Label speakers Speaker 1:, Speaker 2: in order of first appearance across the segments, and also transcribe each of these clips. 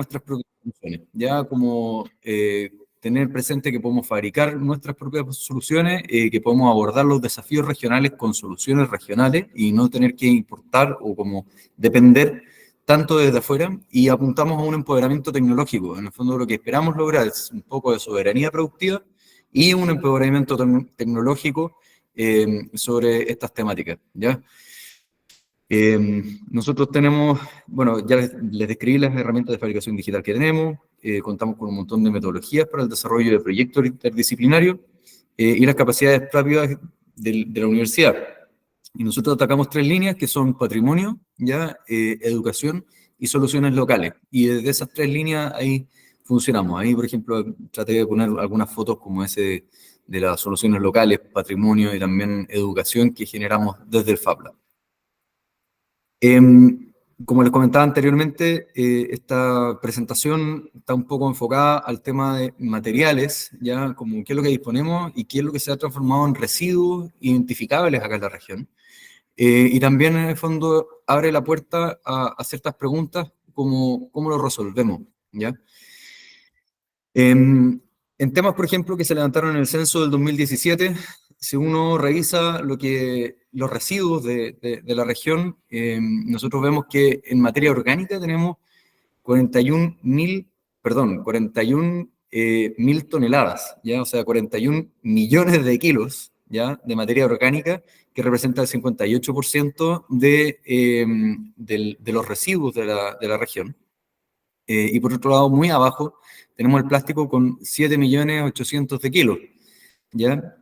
Speaker 1: nuestras propias soluciones, ya como tener presente que podemos fabricar nuestras propias soluciones, que podemos abordar los desafíos regionales con soluciones regionales y no tener que importar o como depender tanto desde afuera, y apuntamos a un empoderamiento tecnológico. En el fondo lo que esperamos lograr es un poco de soberanía productiva y un empoderamiento tecnológico sobre estas temáticas, ¿ya? Nosotros tenemos, bueno, ya les describí las herramientas de fabricación digital que tenemos, contamos con un montón de metodologías para el desarrollo de proyectos interdisciplinarios y las capacidades propias de la universidad. Y nosotros atacamos 3 líneas que son patrimonio, ya, educación y soluciones locales. Y desde esas 3 líneas ahí funcionamos. Ahí, por ejemplo, traté de poner algunas fotos como ese de las soluciones locales, patrimonio y también educación que generamos desde el Fab Lab. Como les comentaba anteriormente, esta presentación está un poco enfocada al tema de materiales, ya como qué es lo que disponemos y qué es lo que se ha transformado en residuos identificables acá en la región. Y también en el fondo abre la puerta a ciertas preguntas como cómo lo resolvemos, ¿ya? En temas, por ejemplo, que se levantaron en el censo del 2017, si uno revisa los residuos de la región, nosotros vemos que en materia orgánica tenemos 41.000 toneladas, ¿ya? O sea, 41 millones de kilos, ¿ya? De materia orgánica, que representa el 58% de los residuos de la región. Y por otro lado, muy abajo, tenemos el plástico con 7.800.000 de kilos, ¿ya?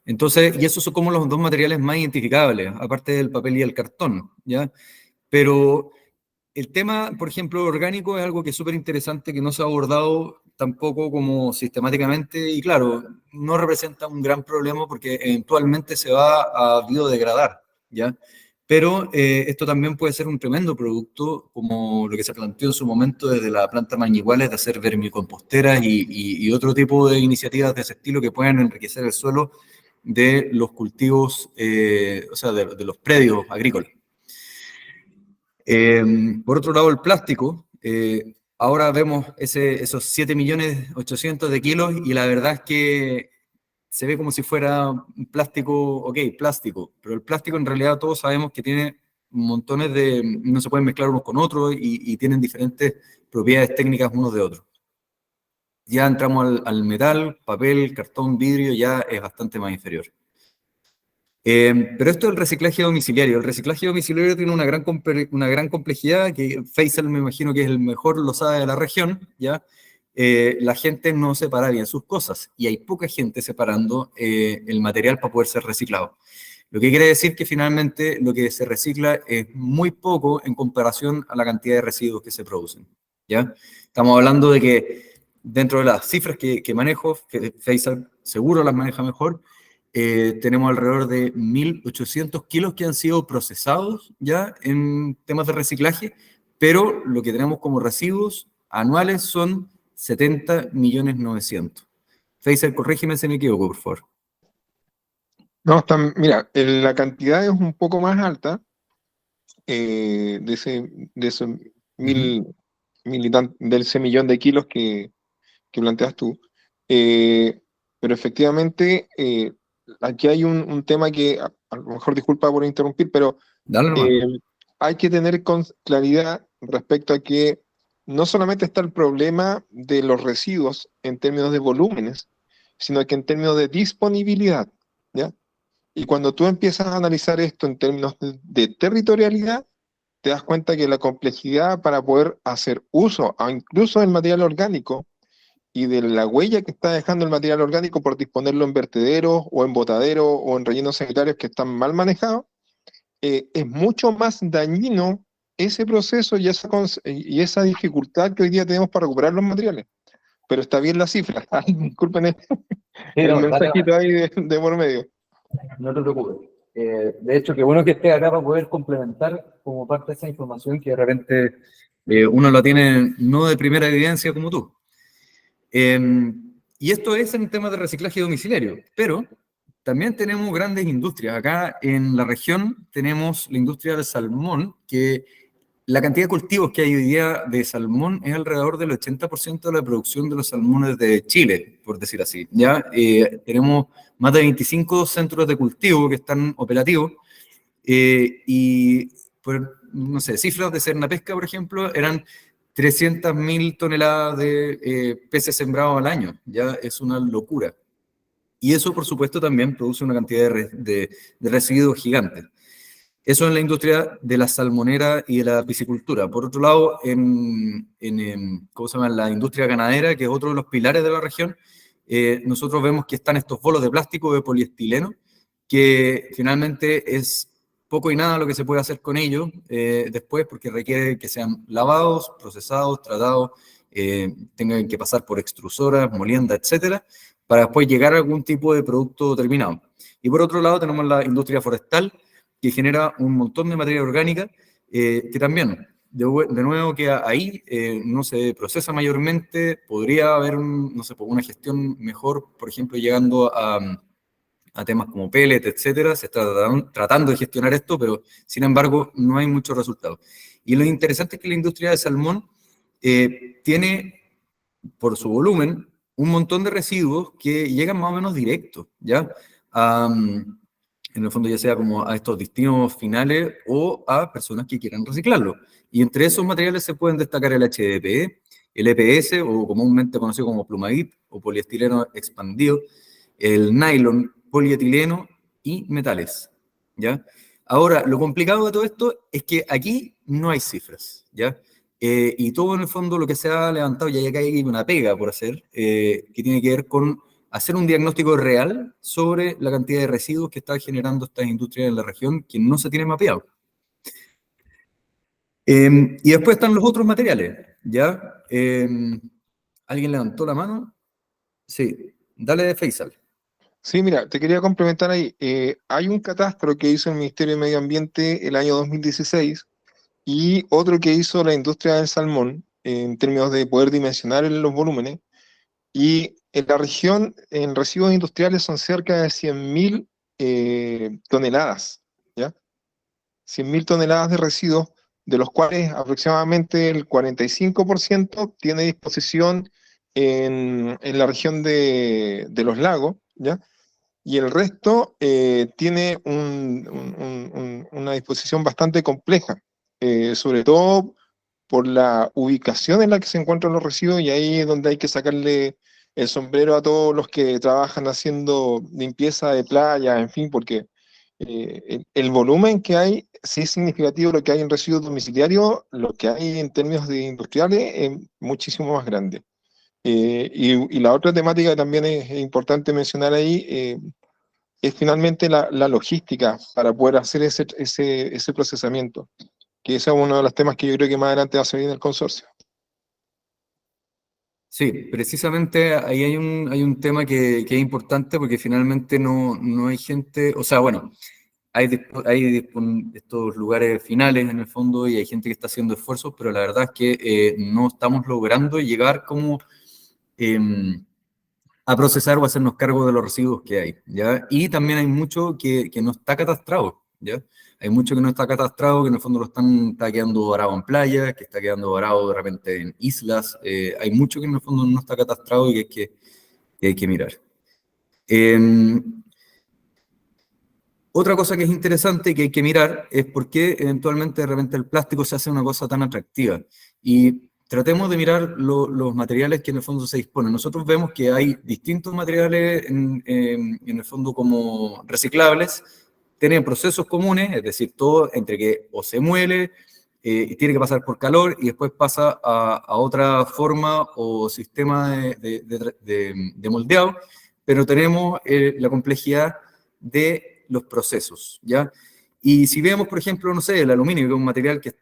Speaker 1: Entonces, y esos son como los 2 materiales más identificables, aparte del papel y el cartón, ¿ya? Pero el tema, por ejemplo, orgánico es algo que es súper interesante, que no se ha abordado tampoco como sistemáticamente, y claro, no representa un gran problema porque eventualmente se va a biodegradar, ¿ya? Pero esto también puede ser un tremendo producto, como lo que se planteó en su momento desde la planta Mañiguales, de hacer vermicomposteras y otro tipo de iniciativas de ese estilo que puedan enriquecer el suelo de los cultivos, o sea, de los predios agrícolas. Por otro lado, el plástico, ahora vemos esos 7.800.000 de kilos y la verdad es que se ve como si fuera un plástico, ok, plástico, pero el plástico en realidad todos sabemos que tiene montones no se pueden mezclar unos con otros y tienen diferentes propiedades técnicas unos de otros. Ya entramos al metal, papel, cartón, vidrio, ya es bastante más inferior. Pero esto es el reciclaje domiciliario. El reciclaje domiciliario tiene una gran complejidad, que Faisal me imagino que es el mejor, lo sabe de la región, ¿ya? La gente no separa bien sus cosas y hay poca gente separando el material para poder ser reciclado. Lo que quiere decir que finalmente lo que se recicla es muy poco en comparación a la cantidad de residuos que se producen, ¿ya? Estamos hablando de que dentro de las cifras que manejo, que Faisal seguro las maneja mejor, tenemos alrededor de 1.800 kilos que han sido procesados ya en temas de reciclaje, pero lo que tenemos como residuos anuales son 70.900.000. Faisal, corrígeme si me equivoco, por favor.
Speaker 2: No, mira, la cantidad es un poco más alta de ese de ese millón de kilos que planteas tú. Pero efectivamente, aquí hay un tema que, a lo mejor disculpa por interrumpir, pero
Speaker 1: Dale nomás.
Speaker 2: hay que tener claridad respecto a que no solamente está el problema de los residuos en términos de volúmenes, sino que en términos de disponibilidad, ¿ya? Y cuando tú empiezas a analizar esto en términos de territorialidad, te das cuenta que la complejidad para poder hacer uso, incluso del material orgánico, y de la huella que está dejando el material orgánico por disponerlo en vertederos o en botaderos o en rellenos sanitarios que están mal manejados, es mucho más dañino ese proceso y esa dificultad que hoy día tenemos para recuperar los materiales. Pero está bien la cifra. Ay, disculpen el mensajito ahí de por medio.
Speaker 1: No te preocupes. De hecho, qué bueno que esté acá para poder complementar como parte de esa información que de repente uno la tiene no de primera evidencia como tú. Y esto es en temas de reciclaje domiciliario, pero también tenemos grandes industrias. Acá en la región tenemos la industria del salmón, que la cantidad de cultivos que hay hoy día de salmón es alrededor del 80% de la producción de los salmones de Chile, por decir así. ¿Ya? Tenemos más de 25 centros de cultivo que están operativos y, por, no sé, cifras de Cernapesca, por ejemplo, eran 300.000 toneladas de peces sembrados al año. Ya es una locura. Y eso, por supuesto, también produce una cantidad de residuos gigantes. Eso en la industria de la salmonera y de la piscicultura. Por otro lado, ¿cómo se llama? La industria ganadera, que es otro de los pilares de la región, nosotros vemos que están estos bolos de plástico de poliestileno, que finalmente es poco y nada lo que se puede hacer con ellos después, porque requiere que sean lavados, procesados, tratados, tengan que pasar por extrusoras, moliendas, etcétera, para después llegar a algún tipo de producto terminado. Y por otro lado tenemos la industria forestal, que genera un montón de materia orgánica, que también, de nuevo, que ahí no se procesa mayormente, podría haber no sé, una gestión mejor, por ejemplo, llegando a temas como pellet, etcétera. Se está tratando de gestionar esto, pero sin embargo no hay muchos resultados. Y lo interesante es que la industria de salmón tiene, por su volumen, un montón de residuos que llegan más o menos directos, ¿ya? En el fondo ya sea como a estos destinos finales o a personas que quieran reciclarlo. Y entre esos materiales se pueden destacar el HDPE, el EPS, o comúnmente conocido como plumavid, o poliestireno expandido, el nylon, polietileno y metales, ¿ya? Ahora, lo complicado de todo esto es que aquí no hay cifras, ¿ya? Y todo en el fondo lo que se ha levantado, y acá hay una pega por hacer, que tiene que ver con hacer un diagnóstico real sobre la cantidad de residuos que están generando estas industrias en la región que no se tienen mapeado. Y después están los otros materiales, ¿ya? ¿Alguien levantó la mano? Sí, dale, Faisal.
Speaker 2: Sí, mira, te quería complementar ahí. Hay un catastro que hizo el Ministerio de Medio Ambiente el año 2016 y otro que hizo la industria del salmón en términos de poder dimensionar los volúmenes. Y en la región, en residuos industriales son cerca de 100.000 toneladas, ¿ya? 100.000 toneladas de residuos, de los cuales aproximadamente el 45% tiene disposición en la región de los lagos, ¿ya? Y el resto tiene una disposición bastante compleja, sobre todo por la ubicación en la que se encuentran los residuos, y ahí es donde hay que sacarle el sombrero a todos los que trabajan haciendo limpieza de playa, en fin, porque el volumen que hay, sí es significativo lo que hay en residuos domiciliarios, lo que hay en términos de industriales es muchísimo más grande. Y la otra temática que también es importante mencionar ahí, es finalmente la logística para poder hacer ese procesamiento, que ese es uno de los temas que yo creo que más adelante va a salir en el consorcio.
Speaker 1: Sí, precisamente ahí hay un tema que es importante porque finalmente no hay gente, o sea, bueno, hay estos lugares finales en el fondo y hay gente que está haciendo esfuerzos, pero la verdad es que no estamos logrando llegar como a procesar o a hacernos cargo de los residuos que hay, ¿ya? Y también hay mucho que no está catastrado, ¿ya? Hay mucho que no está catastrado, que en el fondo está quedando varado en playas, que está quedando varado de repente en islas, hay mucho que en el fondo no está catastrado y que hay que mirar. Eh, Otra cosa que es interesante y que hay que mirar es por qué eventualmente de repente el plástico se hace una cosa tan atractiva. Y tratemos de mirar los materiales que en el fondo se disponen. Nosotros vemos que hay distintos materiales en el fondo como reciclables, tienen procesos comunes, es decir, todo entre que o se muele, y tiene que pasar por calor y después pasa a otra forma o sistema de moldeado, pero tenemos la complejidad de los procesos, ¿ya? Y si vemos, por ejemplo, no sé, el aluminio, que es un material que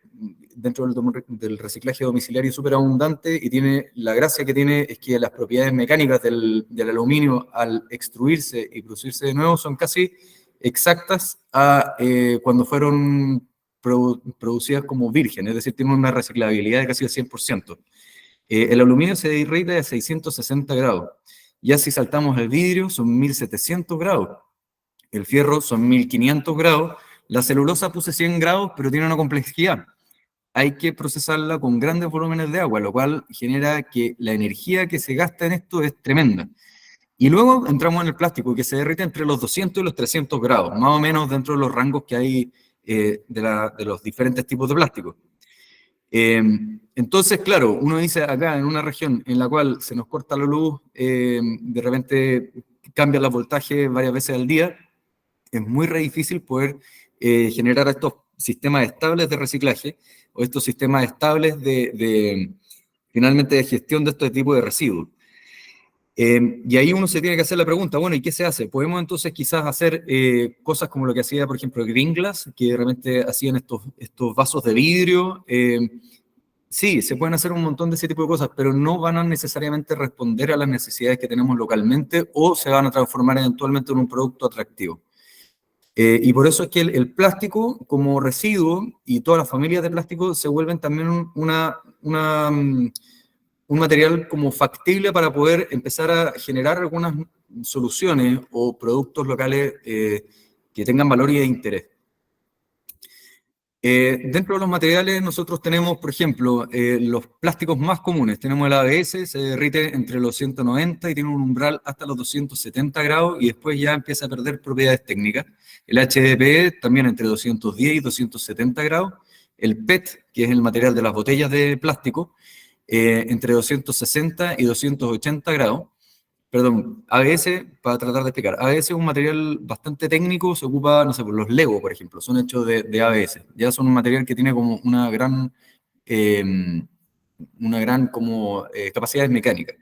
Speaker 1: dentro del reciclaje domiciliario es súper abundante y tiene, la gracia que tiene es que las propiedades mecánicas del aluminio al extruirse y producirse de nuevo son casi exactas a cuando fueron producidas como virgen, es decir, tienen una reciclabilidad de casi el 100%. El aluminio se derrite a 660 grados. Ya si saltamos al vidrio, son 1700 grados. El fierro son 1500 grados. La celulosa puse 100 grados, pero tiene una complejidad. hay que procesarla con grandes volúmenes de agua, lo cual genera que la energía que se gasta en esto es tremenda. Y luego entramos en el plástico, que se derrite entre los 200 y los 300 grados, más o menos dentro de los rangos que hay de los diferentes tipos de plástico. Entonces, claro, uno dice acá en una región en la cual se nos corta la luz, de repente cambia el voltaje varias veces al día, es muy re difícil poder generar estos sistemas estables de reciclaje o estos sistemas estables finalmente de gestión de este tipo de residuos. Y ahí uno se tiene que hacer la pregunta, bueno, ¿y qué se hace? Podemos entonces quizás hacer cosas como lo que hacía, por ejemplo, Green Glass, que realmente hacían estos vasos de vidrio. Sí, se pueden hacer un montón de ese tipo de cosas, pero no van a necesariamente responder a las necesidades que tenemos localmente o se van a transformar eventualmente en un producto atractivo. Y por eso es que el plástico como residuo y todas las familias de plástico se vuelven también un material como factible para poder empezar a generar algunas soluciones o productos locales que tengan valor y de interés. Dentro de los materiales nosotros tenemos, por ejemplo, los plásticos más comunes. Tenemos el ABS, se derrite entre los 190 y tiene un umbral hasta los 270 grados y después ya empieza a perder propiedades técnicas. El HDPE también entre 210 y 270 grados. El PET, que es el material de las botellas de plástico, entre 260 y 280 grados. Perdón, ABS, para tratar de explicar, ABS es un material bastante técnico, se ocupa, no sé, por los Lego, por ejemplo, son hechos de ABS. Ya son un material que tiene como eh, una gran como, capacidades mecánicas.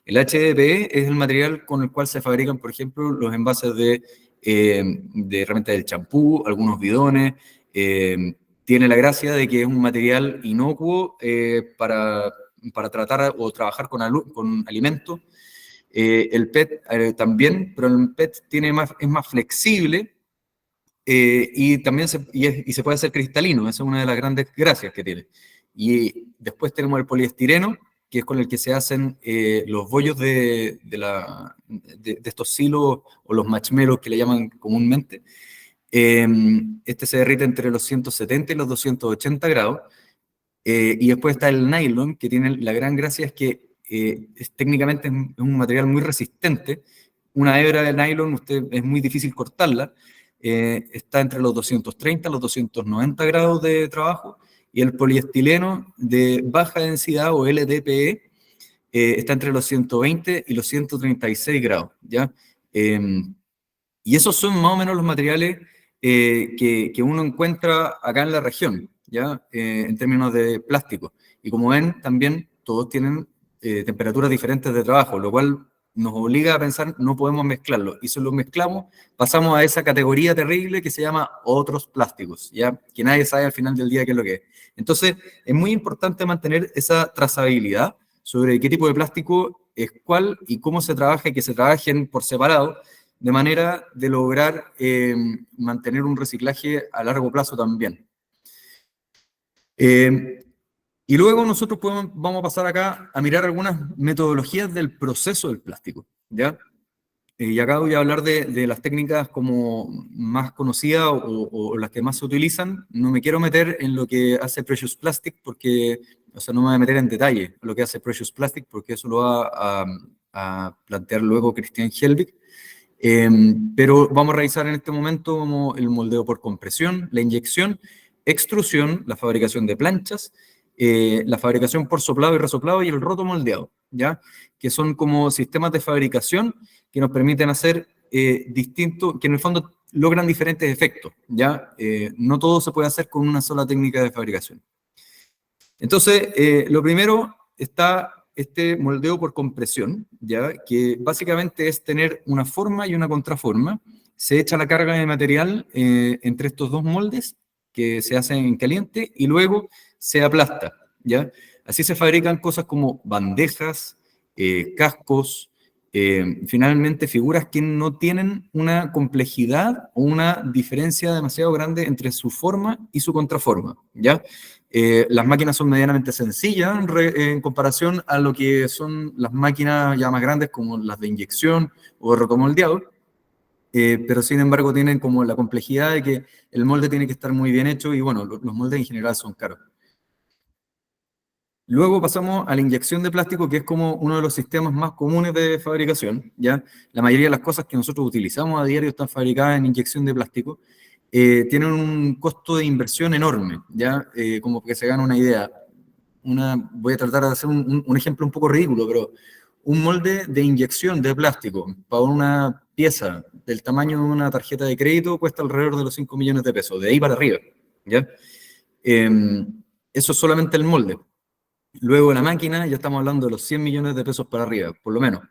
Speaker 1: El HDPE es el material con el cual se fabrican, por ejemplo, los envases de herramientas del champú, algunos bidones. Tiene la gracia de que es un material inocuo para tratar o trabajar con alimentos. El PET también, pero el PET es más flexible y también se puede hacer cristalino, esa es una de las grandes gracias que tiene. Y después tenemos el poliestireno, que es con el que se hacen los bollos de estos silos o los marshmallows que le llaman comúnmente. Este se derrite entre los 170 y los 280 grados. Y después está el nylon, que tiene la gran gracia es que técnicamente es un material muy resistente. Una hebra de nylon es muy difícil cortarla. Está entre los 230 y los 290 grados de trabajo. Y el poliestileno de baja densidad o LDPE está entre los 120 y los 136 grados. ¿Ya? Y esos son más o menos los materiales que uno encuentra acá en la región, ¿ya? En términos de plástico. Y como ven, también todos tienen temperaturas diferentes de trabajo, lo cual nos obliga a pensar, no podemos mezclarlos. Y si los mezclamos, pasamos a esa categoría terrible que se llama otros plásticos, ¿ya? Que nadie sabe al final del día qué es lo que es. Entonces, es muy importante mantener esa trazabilidad sobre qué tipo de plástico es cuál y cómo se trabaja y que se trabajen por separado, de manera de lograr mantener un reciclaje a largo plazo también. Y luego nosotros vamos a pasar acá a mirar algunas metodologías del proceso del plástico, ¿ya? Y acá voy a hablar de las técnicas como más conocidas o las que más se utilizan. No me quiero meter en lo que hace Precious Plastic porque, o sea, no me voy a meter en detalle lo que hace Precious Plastic porque eso lo va a plantear luego Christian Helbig. Pero vamos a revisar en este momento como el moldeo por compresión, la inyección, extrusión, la fabricación de planchas, la fabricación por soplado y resoplado y el rotomoldeado, ¿ya? Que son como sistemas de fabricación que nos permiten hacer distintos, que en el fondo logran diferentes efectos, ¿ya? No todo se puede hacer con una sola técnica de fabricación. Entonces, lo primero está este moldeo por compresión, ¿ya? Que básicamente es tener una forma y una contraforma. Se echa la carga de material entre estos dos moldes que se hacen en caliente y luego se aplasta, ¿ya? Así se fabrican cosas como bandejas, cascos, finalmente figuras que no tienen una complejidad o una diferencia demasiado grande entre su forma y su contraforma, ¿ya? Las máquinas son medianamente sencillas en comparación a lo que son las máquinas ya más grandes como las de inyección o de rotomoldeado, pero sin embargo tienen como la complejidad de que el molde tiene que estar muy bien hecho y bueno, los moldes en general son caros. Luego pasamos a la inyección de plástico, que es como uno de los sistemas más comunes de fabricación, ¿ya? La mayoría de las cosas que nosotros utilizamos a diario están fabricadas en inyección de plástico. Tienen un costo de inversión enorme, ¿ya? Como que se hagan una idea. Voy a tratar de hacer un ejemplo un poco ridículo, pero un molde de inyección de plástico para una pieza del tamaño de una tarjeta de crédito cuesta alrededor de los 5 millones de pesos, de ahí para arriba, ¿ya? Eso es solamente el molde. Luego la máquina, ya estamos hablando de los 100 millones de pesos para arriba, por lo menos.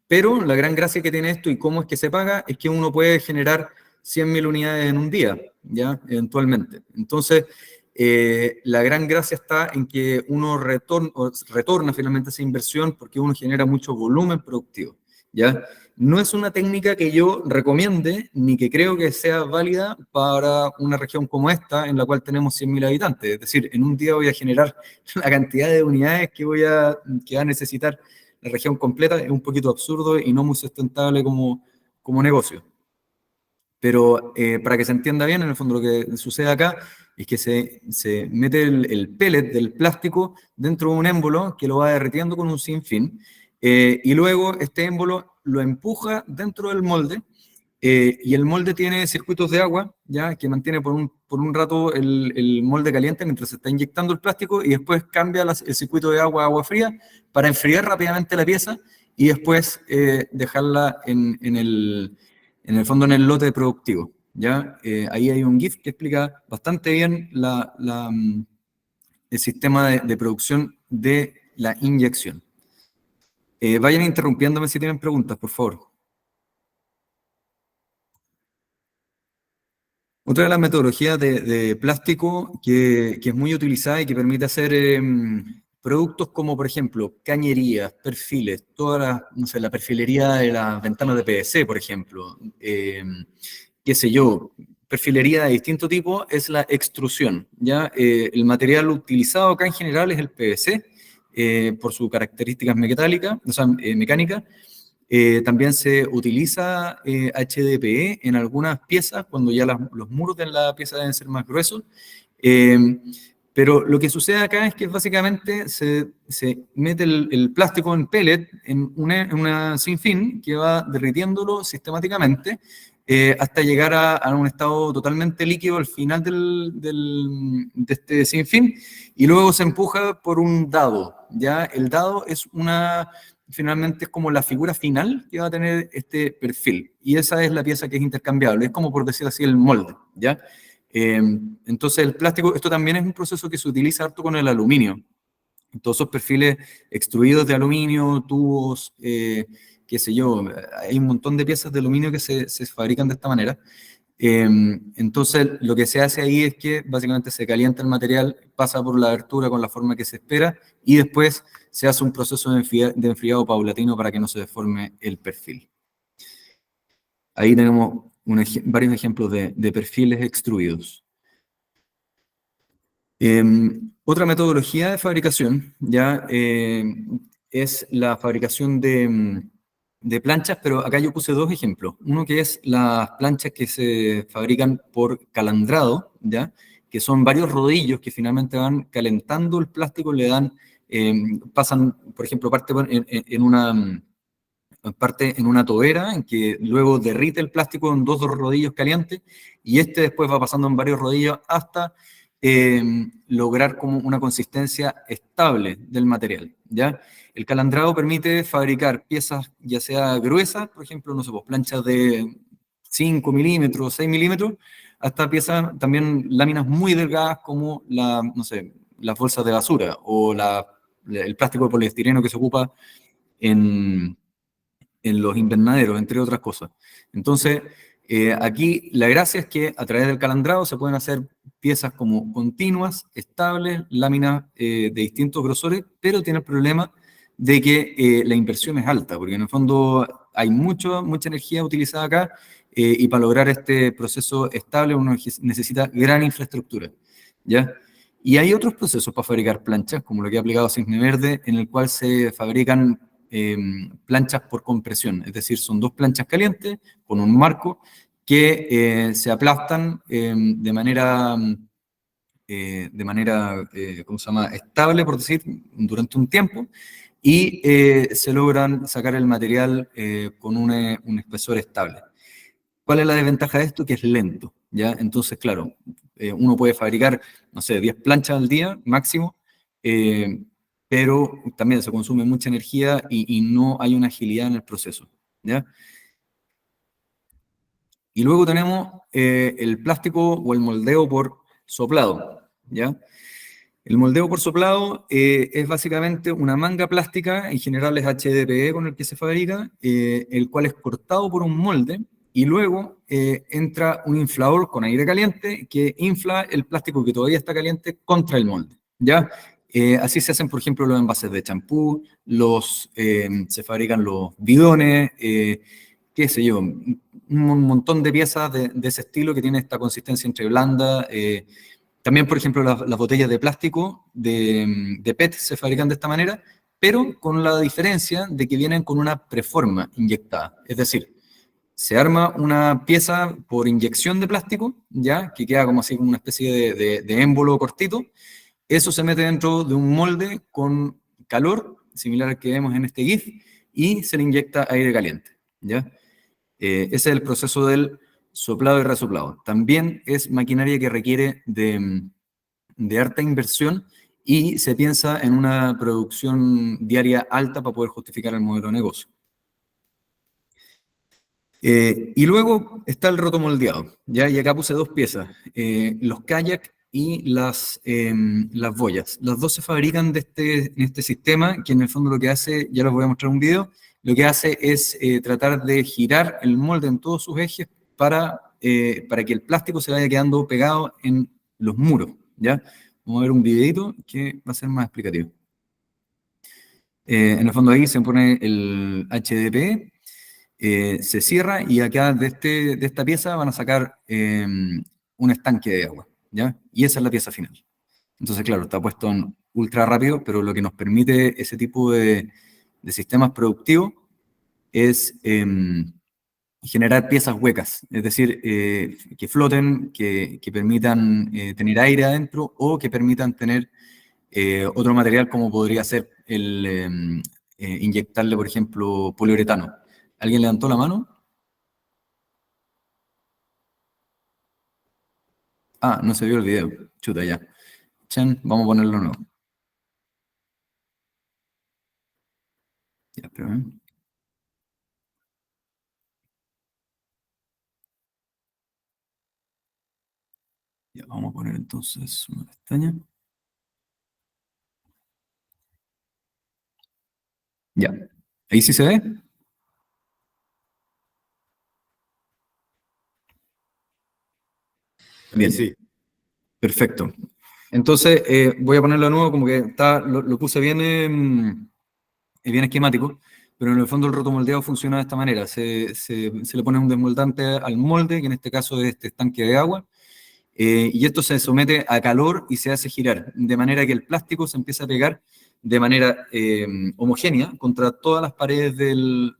Speaker 1: Pero la gran gracia que tiene esto y cómo es que se paga es que uno puede generar 100.000 unidades en un día, ¿ya? Eventualmente. Entonces, la gran gracia está en que uno retorna finalmente esa inversión porque uno genera mucho volumen productivo, ¿ya? No es una técnica que yo recomiende ni que creo que sea válida para una región como esta, en la cual tenemos 100.000 habitantes. Es decir, en un día voy a generar la cantidad de unidades que va a necesitar la región completa. Es un poquito absurdo y no muy sustentable como negocio. Pero para que se entienda bien, en el fondo lo que sucede acá es que se mete el pellet del plástico dentro de un émbolo que lo va derritiendo con un sinfín, y luego este émbolo lo empuja dentro del molde, y el molde tiene circuitos de agua, ya que mantiene por un rato el molde caliente mientras se está inyectando el plástico, y después cambia el circuito de agua a agua fría para enfriar rápidamente la pieza y después dejarla en el fondo en el lote productivo. ¿Ya? Ahí hay un GIF que explica bastante bien el sistema de producción de la inyección. Vayan interrumpiéndome si tienen preguntas, por favor. Otra de las metodologías de plástico que es muy utilizada y que permite hacer productos como, por ejemplo, cañerías, perfiles, no sé, la perfilería de las ventanas de PVC, por ejemplo, qué sé yo, perfilería de distinto tipo, es la extrusión, ¿ya? El material utilizado acá en general es el PVC, por sus características metálicas, o sea, mecánicas. También se utiliza HDPE en algunas piezas, cuando ya los muros de la pieza deben ser más gruesos. Pero lo que sucede acá es que básicamente se mete el plástico en pellet en una sinfín que va derritiéndolo sistemáticamente hasta llegar a un estado totalmente líquido al final de este sinfín, y luego se empuja por un dado. ¿Ya? El dado finalmente es como la figura final que va a tener este perfil, y esa es la pieza que es intercambiable, es como por decir así el molde, ¿ya? Entonces el plástico, esto también es un proceso que se utiliza harto con el aluminio, todos esos perfiles extruidos de aluminio, tubos, qué sé yo, hay un montón de piezas de aluminio que se fabrican de esta manera. Entonces, lo que se hace ahí es que básicamente se calienta el material, pasa por la abertura con la forma que se espera, y después se hace un proceso de enfriado paulatino para que no se deforme el perfil. Ahí tenemos varios ejemplos de perfiles extruidos. Otra metodología de fabricación ya es la fabricación de planchas, pero acá yo puse dos ejemplos. Uno que es las planchas que se fabrican por calandrado, ¿ya? Que son varios rodillos que finalmente van calentando el plástico, pasan, por ejemplo, parte en una tobera en que luego derrite el plástico en dos rodillos calientes, y después va pasando en varios rodillos hasta lograr como una consistencia estable del material, ¿ya? El calandrado permite fabricar piezas ya sea gruesas, por ejemplo, no sé, pues, planchas de 5 milímetros, 6 milímetros, hasta piezas también, láminas muy delgadas como no sé, las bolsas de basura o el plástico de poliestireno que se ocupa en los invernaderos, entre otras cosas. Entonces, aquí la gracia es que a través del calandrado se pueden hacer piezas como continuas, estables, láminas de distintos grosores, pero tiene el problema de que la inversión es alta, porque en el fondo hay mucha energía utilizada acá, y para lograr este proceso estable uno necesita gran infraestructura, ¿ya? Y hay otros procesos para fabricar planchas, como lo que ha aplicado Cisne Verde, en el cual se fabrican planchas por compresión, es decir, son dos planchas calientes con un marco que se aplastan de manera de manera, ¿cómo se llama?, estable, por decir, durante un tiempo, y se logran sacar el material con un espesor estable. ¿Cuál es la desventaja de esto? Que es lento, ¿ya? Entonces, claro, uno puede fabricar, no sé, 10 planchas al día máximo, eh, pero también se consume mucha energía y no hay una agilidad en el proceso, ¿ya? Y luego tenemos el plástico o el moldeo por soplado, ¿ya? El moldeo por soplado es básicamente una manga plástica, en general es HDPE con el que se fabrica, el cual es cortado por un molde y luego entra un inflador con aire caliente que infla el plástico que todavía está caliente contra el molde, ¿ya? Así se hacen, por ejemplo, los envases de champú, se fabrican los bidones, qué sé yo, un montón de piezas de ese estilo que tiene esta consistencia entre blanda. También, por ejemplo, las botellas de plástico de PET se fabrican de esta manera, pero con la diferencia de que vienen con una preforma inyectada. Es decir, se arma una pieza por inyección de plástico, ya, que queda como así, como una especie de émbolo cortito. Eso se mete dentro de un molde con calor, similar al que vemos en este GIF, y se le inyecta aire caliente, ¿ya? Ese es el proceso del soplado y resoplado. También es maquinaria que requiere de harta inversión y se piensa en una producción diaria alta para poder justificar el modelo de negocio. Y luego está el rotomoldeado, ¿ya? Y acá puse dos piezas, los kayak y las boyas. Las dos se fabrican en este sistema, que en el fondo lo que hace, ya les voy a mostrar un video, lo que hace es tratar de girar el molde en todos sus ejes para que el plástico se vaya quedando pegado en los muros, ¿ya? Vamos a ver un videito que va a ser más explicativo. En el fondo ahí se pone el HDPE, se cierra y acá de esta pieza van a sacar un estanque de agua, ¿ya? Y esa es la pieza final. Entonces, claro, está puesto en ultra rápido, pero lo que nos permite ese tipo de sistemas productivos es generar piezas huecas, es decir, que floten, que permitan tener aire adentro o que permitan tener otro material como podría ser inyectarle, por ejemplo, poliuretano. ¿Alguien levantó la mano? Ah, no se vio el video. Chuta, ya. Chen, vamos a ponerlo nuevo. Ya, espérame. Ya, vamos a poner entonces una pestaña. Ya. ¿Ahí sí se ve? Bien, sí. Perfecto. Entonces, voy a ponerlo de nuevo, como que lo puse bien esquemático, pero en el fondo el rotomoldeado funciona de esta manera. Se le pone un desmoldante al molde, que en este caso es este estanque de agua, y esto se somete a calor y se hace girar, de manera que el plástico se empieza a pegar de manera homogénea contra todas las paredes del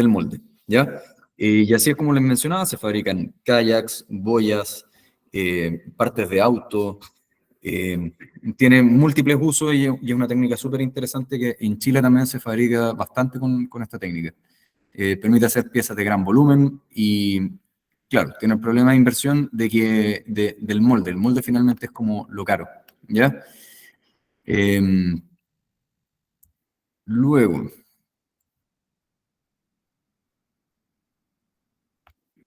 Speaker 1: molde, ¿ya? Y así es como les mencionaba, se fabrican kayaks, boyas, partes de auto, tiene múltiples usos y es una técnica súper interesante que en Chile también se fabrica bastante con esta técnica. Permite hacer piezas de gran volumen y, claro, tiene el problema de inversión del molde. El molde finalmente es como lo caro, ¿ya? Luego,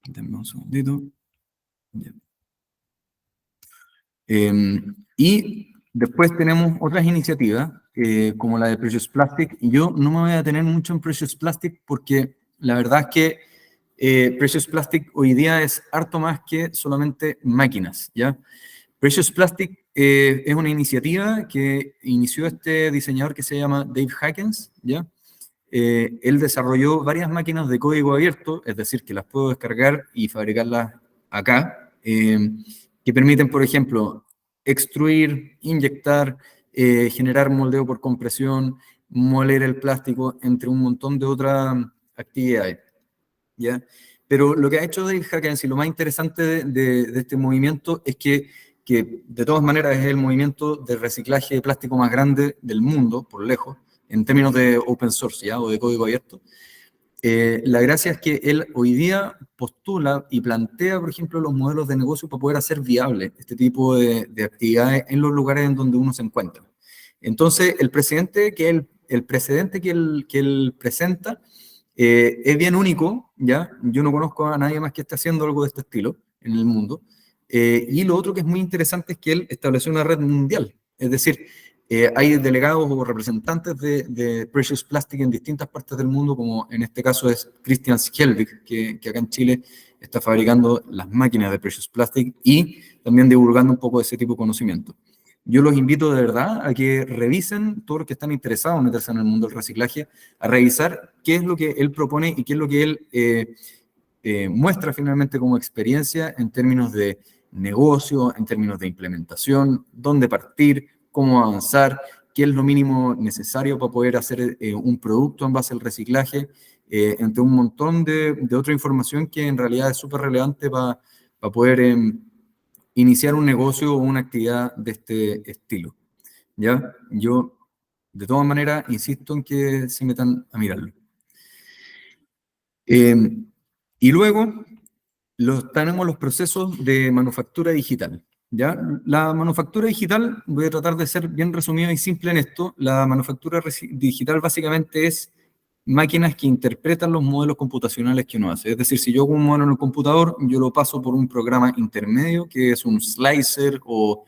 Speaker 1: denme un segundito. Ya. Y después tenemos otras iniciativas, como la de Precious Plastic, y yo no me voy a detener mucho en Precious Plastic porque la verdad es que Precious Plastic hoy día es harto más que solamente máquinas, ¿ya? Precious Plastic es una iniciativa que inició este diseñador que se llama Dave Hackens, ¿ya? Él desarrolló varias máquinas de código abierto, es decir, que las puedo descargar y fabricarlas acá, que permiten, por ejemplo, extruir, inyectar, generar moldeo por compresión, moler el plástico, entre un montón de otras actividades, ¿ya? Pero lo que ha hecho Dave Hawkins y lo más interesante de este movimiento es que de todas maneras es el movimiento de reciclaje de plástico más grande del mundo, por lejos, en términos de open source, ¿ya? O de código abierto. La gracia es que él hoy día postula y plantea, por ejemplo, los modelos de negocio para poder hacer viable este tipo de actividades en los lugares en donde uno se encuentra. Entonces, el precedente que él presenta es bien único, ¿ya? Yo no conozco a nadie más que esté haciendo algo de este estilo en el mundo. Y lo otro que es muy interesante es que él estableció una red mundial. Es decir, hay delegados o representantes de Precious Plastic en distintas partes del mundo, como en este caso es Christian Skjelvik, que acá en Chile está fabricando las máquinas de Precious Plastic y también divulgando un poco de ese tipo de conocimiento. Yo los invito de verdad a que revisen, todos los que están interesados en meterse en el mundo del reciclaje, a revisar qué es lo que él propone y qué es lo que él muestra finalmente como experiencia en términos de negocio, en términos de implementación, dónde partir, cómo avanzar, qué es lo mínimo necesario para poder hacer un producto en base al reciclaje, entre un montón de otra información que en realidad es súper relevante para poder iniciar un negocio o una actividad de este estilo. ¿Ya? Yo, de todas maneras, insisto en que se metan a mirarlo. Y luego tenemos los procesos de manufactura digital. ¿Ya? La manufactura digital, voy a tratar de ser bien resumido y simple en esto, la manufactura digital básicamente es máquinas que interpretan los modelos computacionales que uno hace. Es decir, si yo hago un modelo en el computador, yo lo paso por un programa intermedio, que es un slicer o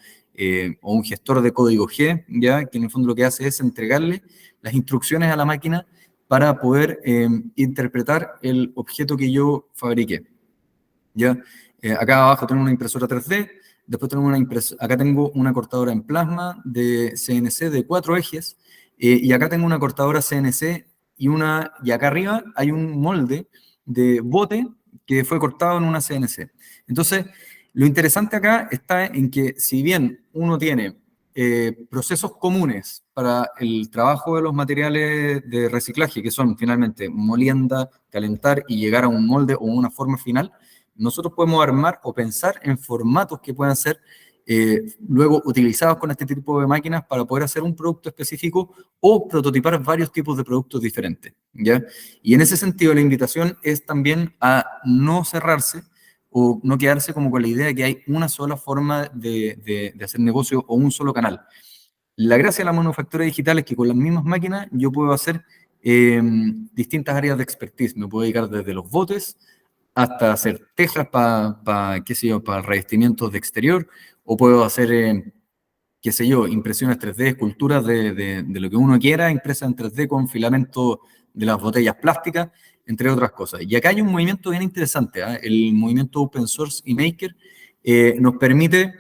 Speaker 1: un gestor de código G, ¿ya? Que en el fondo lo que hace es entregarle las instrucciones a la máquina para poder interpretar el objeto que yo fabriqué. ¿Ya? Acá abajo tengo una impresora 3D, después tengo acá tengo una cortadora en plasma de CNC de 4 ejes, y acá tengo una cortadora CNC y acá arriba hay un molde de bote que fue cortado en una CNC. Entonces, lo interesante acá está en que si bien uno tiene procesos comunes para el trabajo de los materiales de reciclaje, que son finalmente molienda, calentar y llegar a un molde o una forma final, nosotros podemos armar o pensar en formatos que puedan ser luego utilizados con este tipo de máquinas para poder hacer un producto específico o prototipar varios tipos de productos diferentes, ¿ya? Y en ese sentido la invitación es también a no cerrarse o no quedarse como con la idea de que hay una sola forma de hacer negocio o un solo canal. La gracia de la manufactura digital es que con las mismas máquinas yo puedo hacer distintas áreas de expertise. Me puedo dedicar desde los botes hasta hacer tejas qué sé yo, para revestimientos de exterior, o puedo hacer, qué sé yo, impresiones 3D, esculturas de lo que uno quiera, impresas en 3D con filamento de las botellas plásticas, entre otras cosas. Y acá hay un movimiento bien interesante, ¿eh? El movimiento Open Source y Maker nos permite,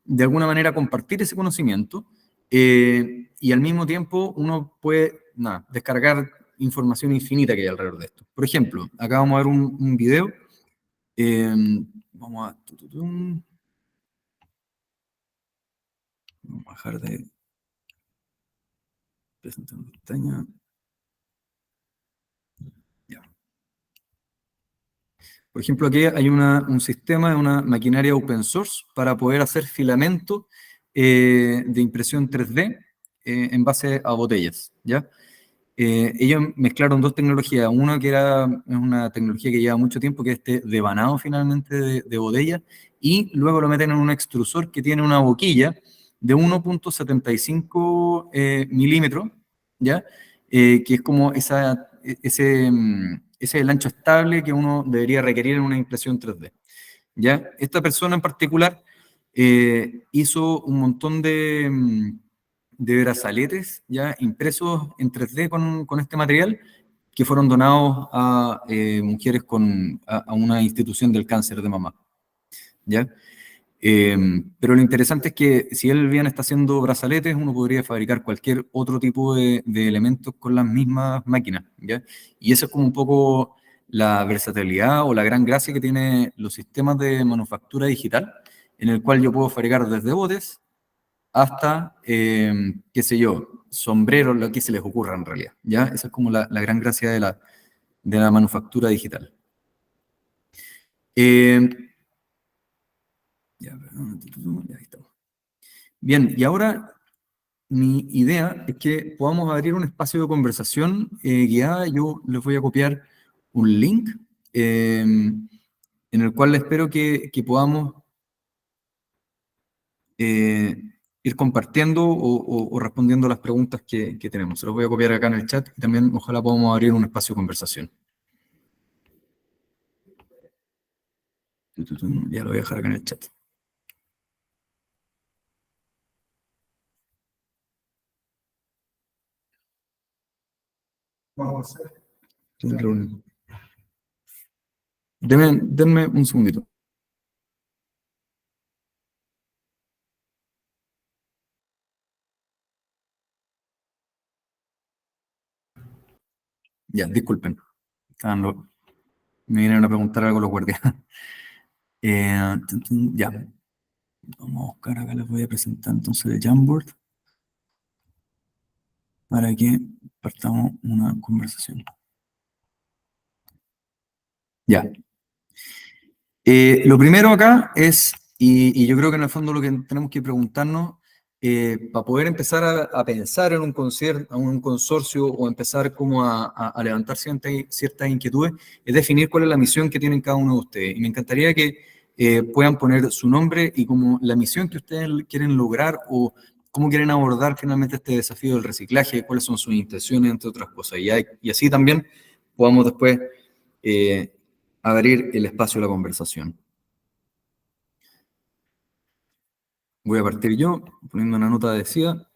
Speaker 1: de alguna manera, compartir ese conocimiento, y al mismo tiempo uno puede, descargar información infinita que hay alrededor de esto. Por ejemplo, acá vamos a ver un video. Vamos a bajar de presentar pestaña. Ya. Por ejemplo, aquí hay un sistema de una maquinaria open source para poder hacer filamento de impresión 3D en base a botellas, ¿ya? Ellos mezclaron dos tecnologías, una que es una tecnología que lleva mucho tiempo, que es este devanado finalmente de botella, y luego lo meten en un extrusor que tiene una boquilla de 1,75 milímetros, ¿ya? Que es como ese es el ancho estable que uno debería requerir en una impresión 3D, ¿ya? Esta persona en particular hizo un montón de brazaletes ya impresos en 3D con este material que fueron donados a mujeres a una institución del cáncer de mama, ¿ya? Pero lo interesante es que si él bien está haciendo brazaletes, uno podría fabricar cualquier otro tipo de elementos con las mismas máquinas, ¿ya? Y eso es como un poco la versatilidad o la gran gracia que tienen los sistemas de manufactura digital, en el cual yo puedo fabricar desde botes hasta, qué sé yo, sombreros, lo que se les ocurra en realidad, ¿ya? Esa es como la gran gracia de la manufactura digital. Eh, ya, ya, ahí estamos. Bien, y ahora mi idea es que podamos abrir un espacio de conversación guiada. Yo les voy a copiar un link en el cual espero que podamos eh, ir compartiendo o respondiendo las preguntas que tenemos. Se los voy a copiar acá en el chat y también ojalá podamos abrir un espacio de conversación. Ya lo voy a dejar acá en el chat. Vamos a hacer. Denme un segundito. Ya, disculpen. Me vienen a preguntar algo los guardias. Ya, vamos a buscar acá, les voy a presentar entonces el Jamboard para que partamos una conversación. Ya. Lo primero acá es, y yo creo que en el fondo lo que tenemos que preguntarnos, para poder empezar a pensar en un consorcio o empezar como a levantar ciertas inquietudes, es definir cuál es la misión que tienen cada uno de ustedes. Y me encantaría que puedan poner su nombre y como la misión que ustedes quieren lograr o cómo quieren abordar finalmente este desafío del reciclaje, cuáles son sus intenciones, entre otras cosas. Y así también podamos después eh, abrir el espacio de la conversación. Voy a partir yo, poniendo una nota de SIDA.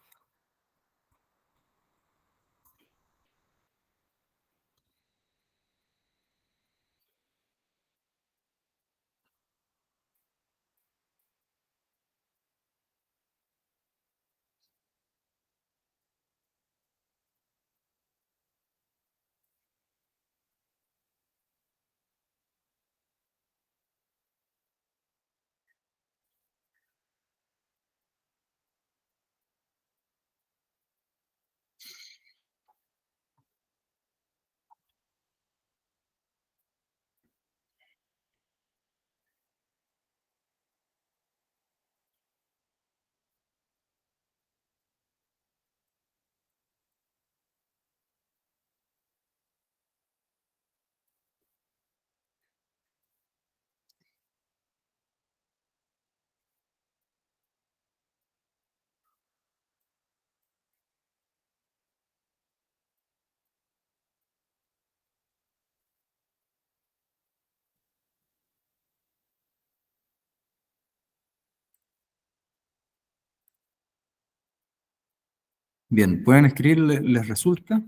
Speaker 1: Bien, ¿pueden escribir? ¿Les resulta?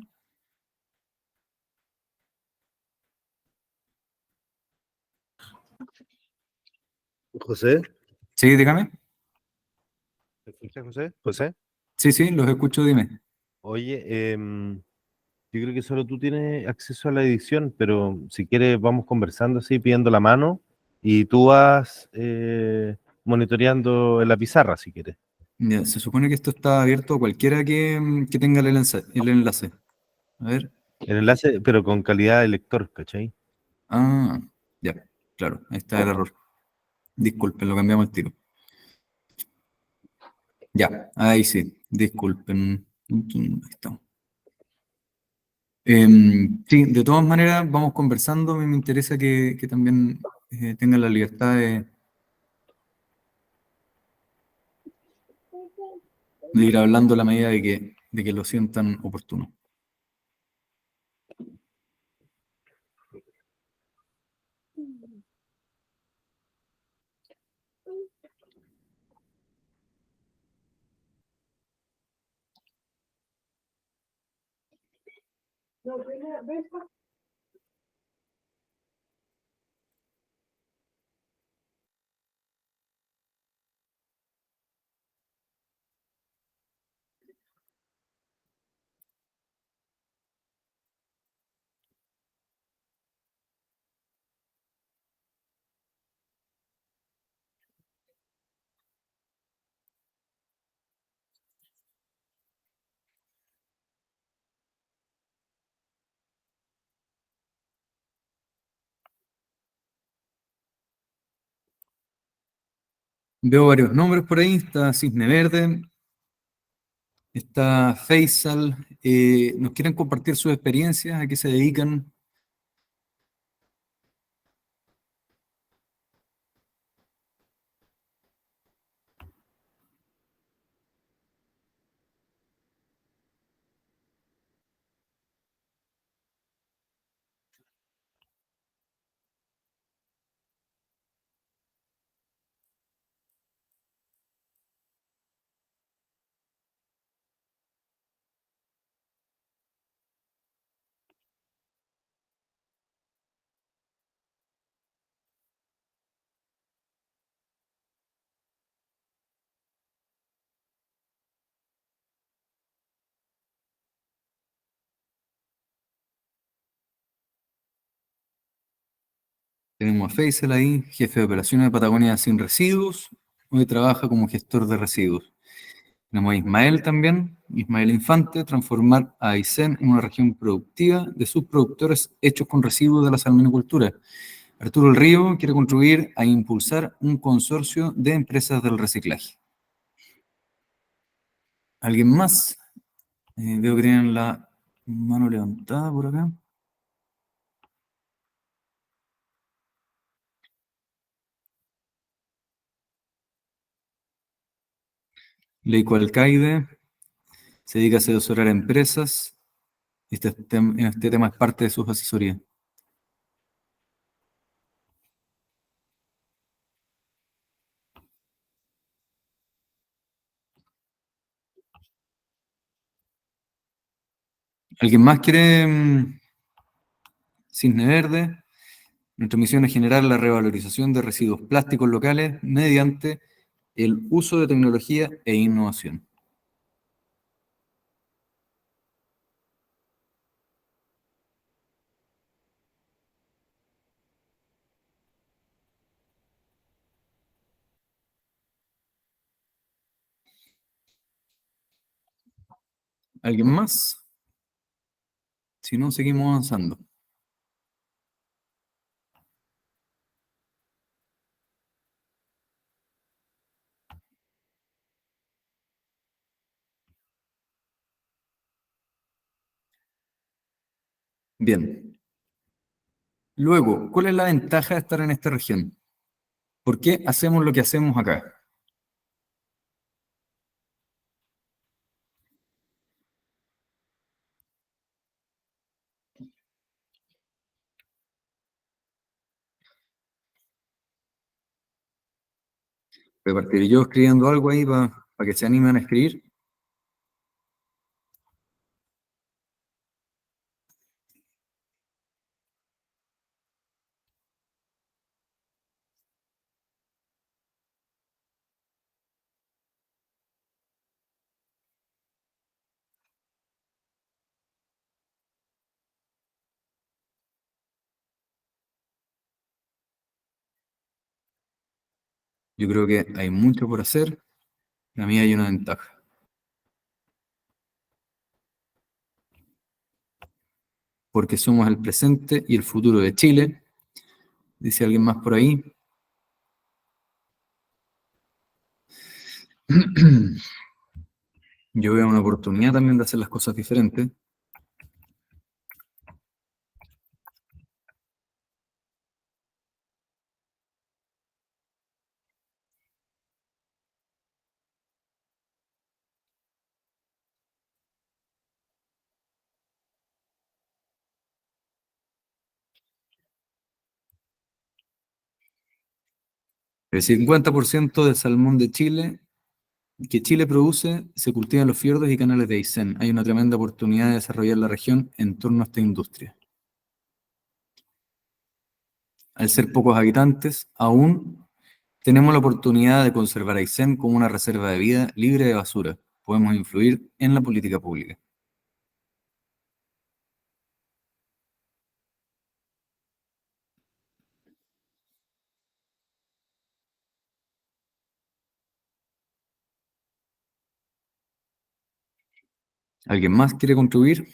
Speaker 3: José,
Speaker 1: Sí, dígame.
Speaker 3: ¿me escuchas, José? José,
Speaker 1: Sí, sí, los escucho, dime.
Speaker 3: oye, yo creo que solo tú tienes acceso a la edición, pero si quieres vamos conversando así, pidiendo la mano, y tú vas monitoreando en la pizarra si quieres.
Speaker 1: Ya, se supone que esto está abierto a cualquiera que tenga el enlace, el enlace. A ver.
Speaker 3: El enlace, pero con calidad de lector, ¿cachai?
Speaker 1: Ah, ya, claro, ahí está el error. Disculpen, lo cambiamos el tiro. Ya, ahí sí, disculpen. Ahí estamos. Sí, de todas maneras, vamos conversando. A mí me interesa que también tengan la libertad de ir hablando a la medida de que lo sientan oportuno. Veo varios nombres por ahí. Está Cisne Verde, está Faisal. ¿Nos quieren compartir sus experiencias? ¿A qué se dedican? Tenemos a Faisal ahí, jefe de operaciones de Patagonia Sin Residuos. Hoy trabaja como gestor de residuos. Tenemos a Ismael también, Ismael Infante, transformar a Aysén en una región productiva de subproductores hechos con residuos de la salmonicultura. Arturo El Río quiere contribuir a impulsar un consorcio de empresas del reciclaje. ¿Alguien más? Veo que tienen la mano levantada por acá. Leico Alcaide se dedica a asesorar a empresas. Este tema es parte de sus asesorías. ¿Alguien más quiere Cisne Verde? Nuestra misión es generar la revalorización de residuos plásticos locales mediante el uso de tecnología e innovación. ¿Alguien más? Si no, seguimos avanzando. Bien. Luego, ¿cuál es la ventaja de estar en esta región? ¿Por qué hacemos lo que hacemos acá? Voy a partir yo escribiendo algo ahí para que se animen a escribir. Yo creo que hay mucho por hacer. A mí hay una ventaja. Porque somos el presente y el futuro de Chile. Dice alguien más por ahí. Yo veo una oportunidad también de hacer las cosas diferentes. El 50% del salmón de Chile que Chile produce se cultiva en los fiordos y canales de Aysén. Hay una tremenda oportunidad de desarrollar la región en torno a esta industria. Al ser pocos habitantes, aún tenemos la oportunidad de conservar Aysén como una reserva de vida libre de basura. Podemos influir en la política pública. ¿Alguien más quiere contribuir?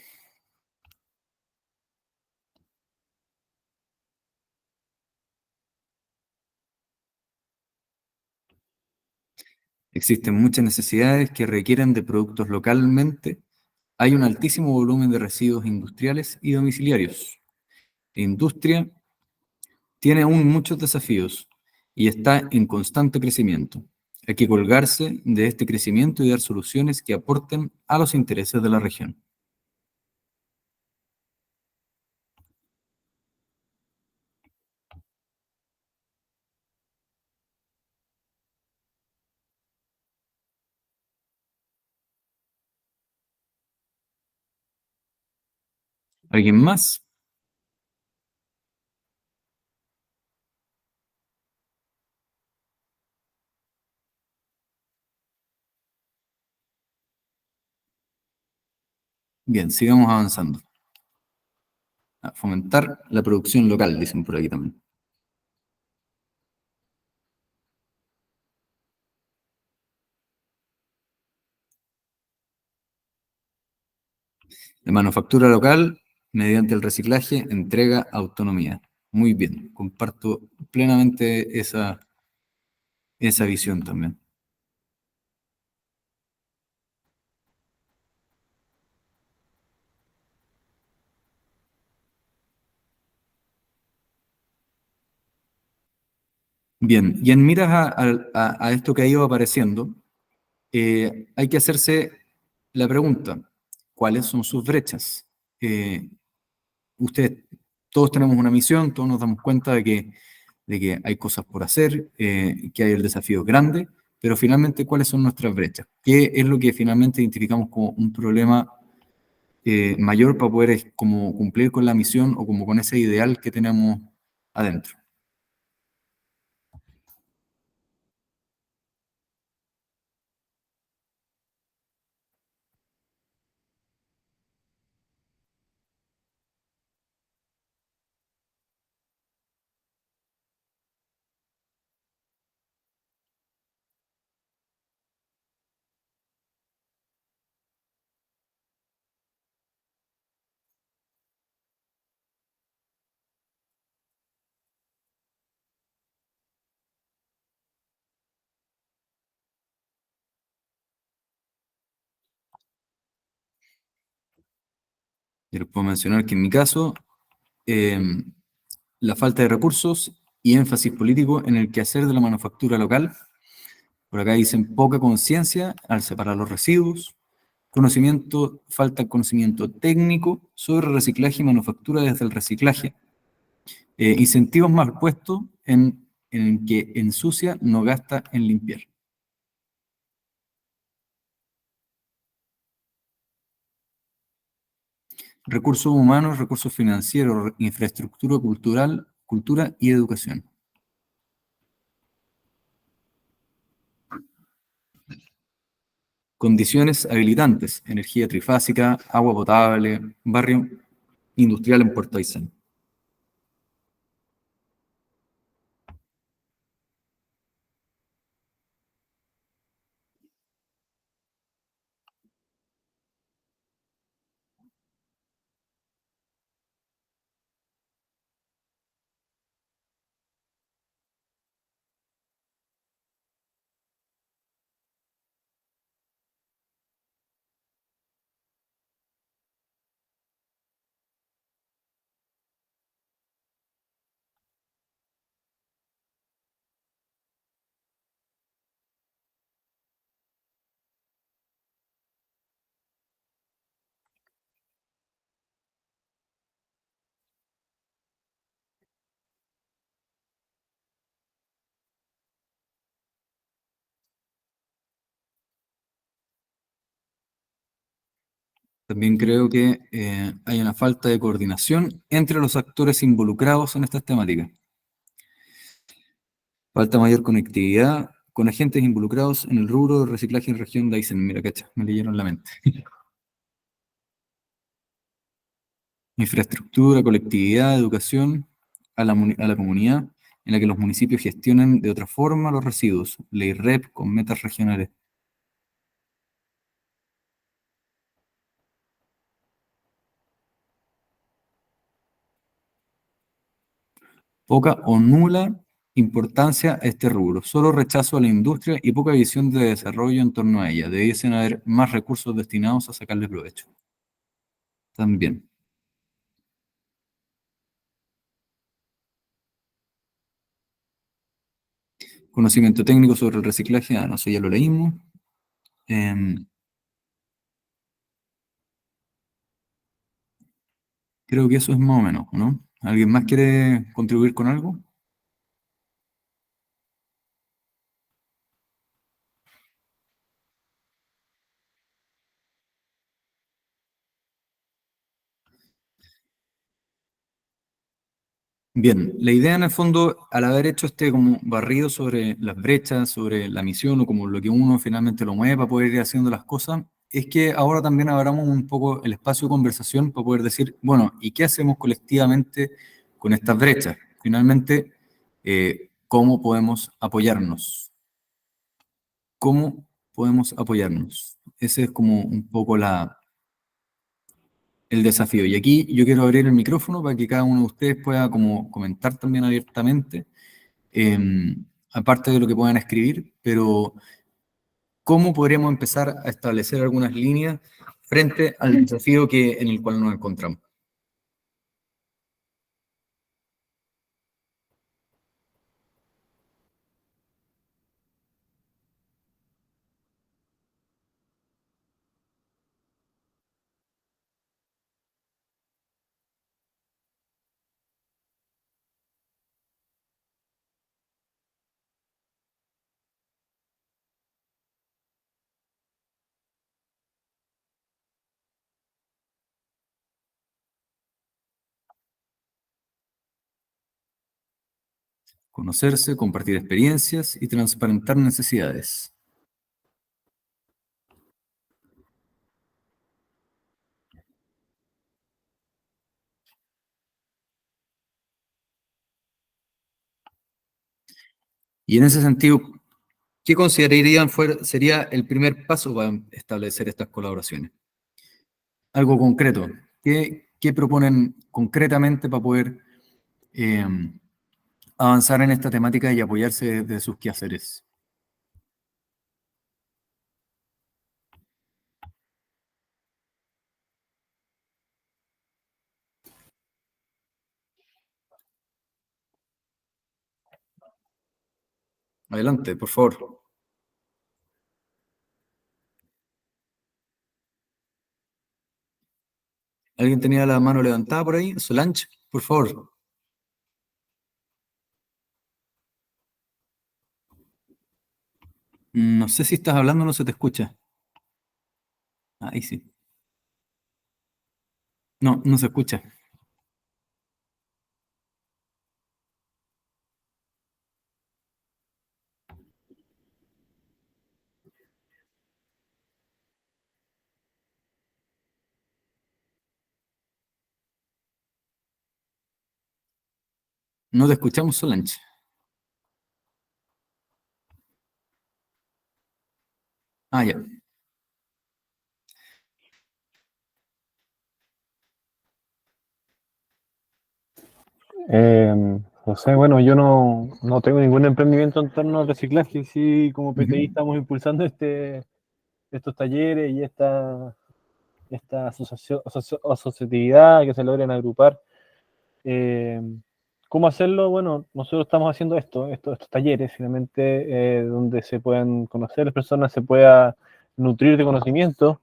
Speaker 1: Existen muchas necesidades que requieren de productos localmente. Hay un altísimo volumen de residuos industriales y domiciliarios. La industria tiene aún muchos desafíos y está en constante crecimiento. Hay que colgarse de este crecimiento y dar soluciones que aporten a los intereses de la región. ¿Alguien más? Bien, sigamos avanzando. Fomentar la producción local, dicen por aquí también. La manufactura local, mediante el reciclaje, entrega autonomía. Muy bien, comparto plenamente esa visión también. Bien, y en miras a esto que ha ido apareciendo, hay que hacerse la pregunta, ¿cuáles son sus brechas? Ustedes, todos tenemos una misión, todos nos damos cuenta de que hay cosas por hacer, que hay el desafío grande, pero finalmente, ¿cuáles son nuestras brechas? ¿Qué es lo que finalmente identificamos como un problema mayor para poder como cumplir con la misión o como con ese ideal que tenemos adentro? Yo les puedo mencionar que en mi caso, eh, la falta de recursos y énfasis político en el quehacer de la manufactura local. Por acá dicen poca conciencia al separar los residuos, conocimiento, falta conocimiento técnico sobre reciclaje y manufactura desde el reciclaje, incentivos mal puestos en que ensucia no gasta en limpiar. Recursos humanos, recursos financieros, infraestructura cultural, cultura y educación. Condiciones habilitantes, energía trifásica, agua potable, barrio industrial en Puerto Aysén. También creo que hay una falta de coordinación entre los actores involucrados en estas temáticas. Falta mayor conectividad con agentes involucrados en el rubro de reciclaje en región de Aysén. Mira, cacha, me leyeron la mente. Infraestructura, colectividad, educación a la comunidad, en la que los municipios gestionen de otra forma los residuos. Ley REP con metas regionales. Poca o nula importancia a este rubro, solo rechazo a la industria y poca visión de desarrollo en torno a ella. Debiesen haber más recursos destinados a sacarle provecho. También. Conocimiento técnico sobre el reciclaje, no sé, ya lo leímos. Creo que eso es más o menos, ¿no? ¿Alguien más quiere contribuir con algo? Bien, la idea en el fondo, al haber hecho este como barrido sobre las brechas, sobre la misión o como lo que uno finalmente lo mueve para poder ir haciendo las cosas, es que ahora también abramos un poco el espacio de conversación para poder decir, bueno, ¿y qué hacemos colectivamente con estas brechas? Finalmente, ¿cómo podemos apoyarnos? ¿Cómo podemos apoyarnos? Ese es como un poco el desafío. Y aquí yo quiero abrir el micrófono para que cada uno de ustedes pueda como comentar también abiertamente, eh, aparte de lo que puedan escribir, pero ¿cómo podríamos empezar a establecer algunas líneas frente al desafío en el cual nos encontramos? Conocerse, compartir experiencias y transparentar necesidades. Y en ese sentido, ¿qué considerarían sería el primer paso para establecer estas colaboraciones? Algo concreto. ¿Qué proponen concretamente para poder eh, avanzar en esta temática y apoyarse de sus quehaceres? Adelante, por favor. ¿Alguien tenía la mano levantada por ahí? Solange, por favor. No sé si estás hablando o no se te escucha. Ahí sí. No, no se escucha. No te escuchamos, Solange. Ah, ya.
Speaker 4: No sé, bueno, yo no tengo ningún emprendimiento en torno al reciclaje, sí, como PTI estamos impulsando estos talleres y esta asociatividad que se logren agrupar. Eh, ¿Cómo hacerlo? Bueno, nosotros estamos haciendo estos talleres, finalmente, donde se puedan conocer las personas, se pueda nutrir de conocimiento.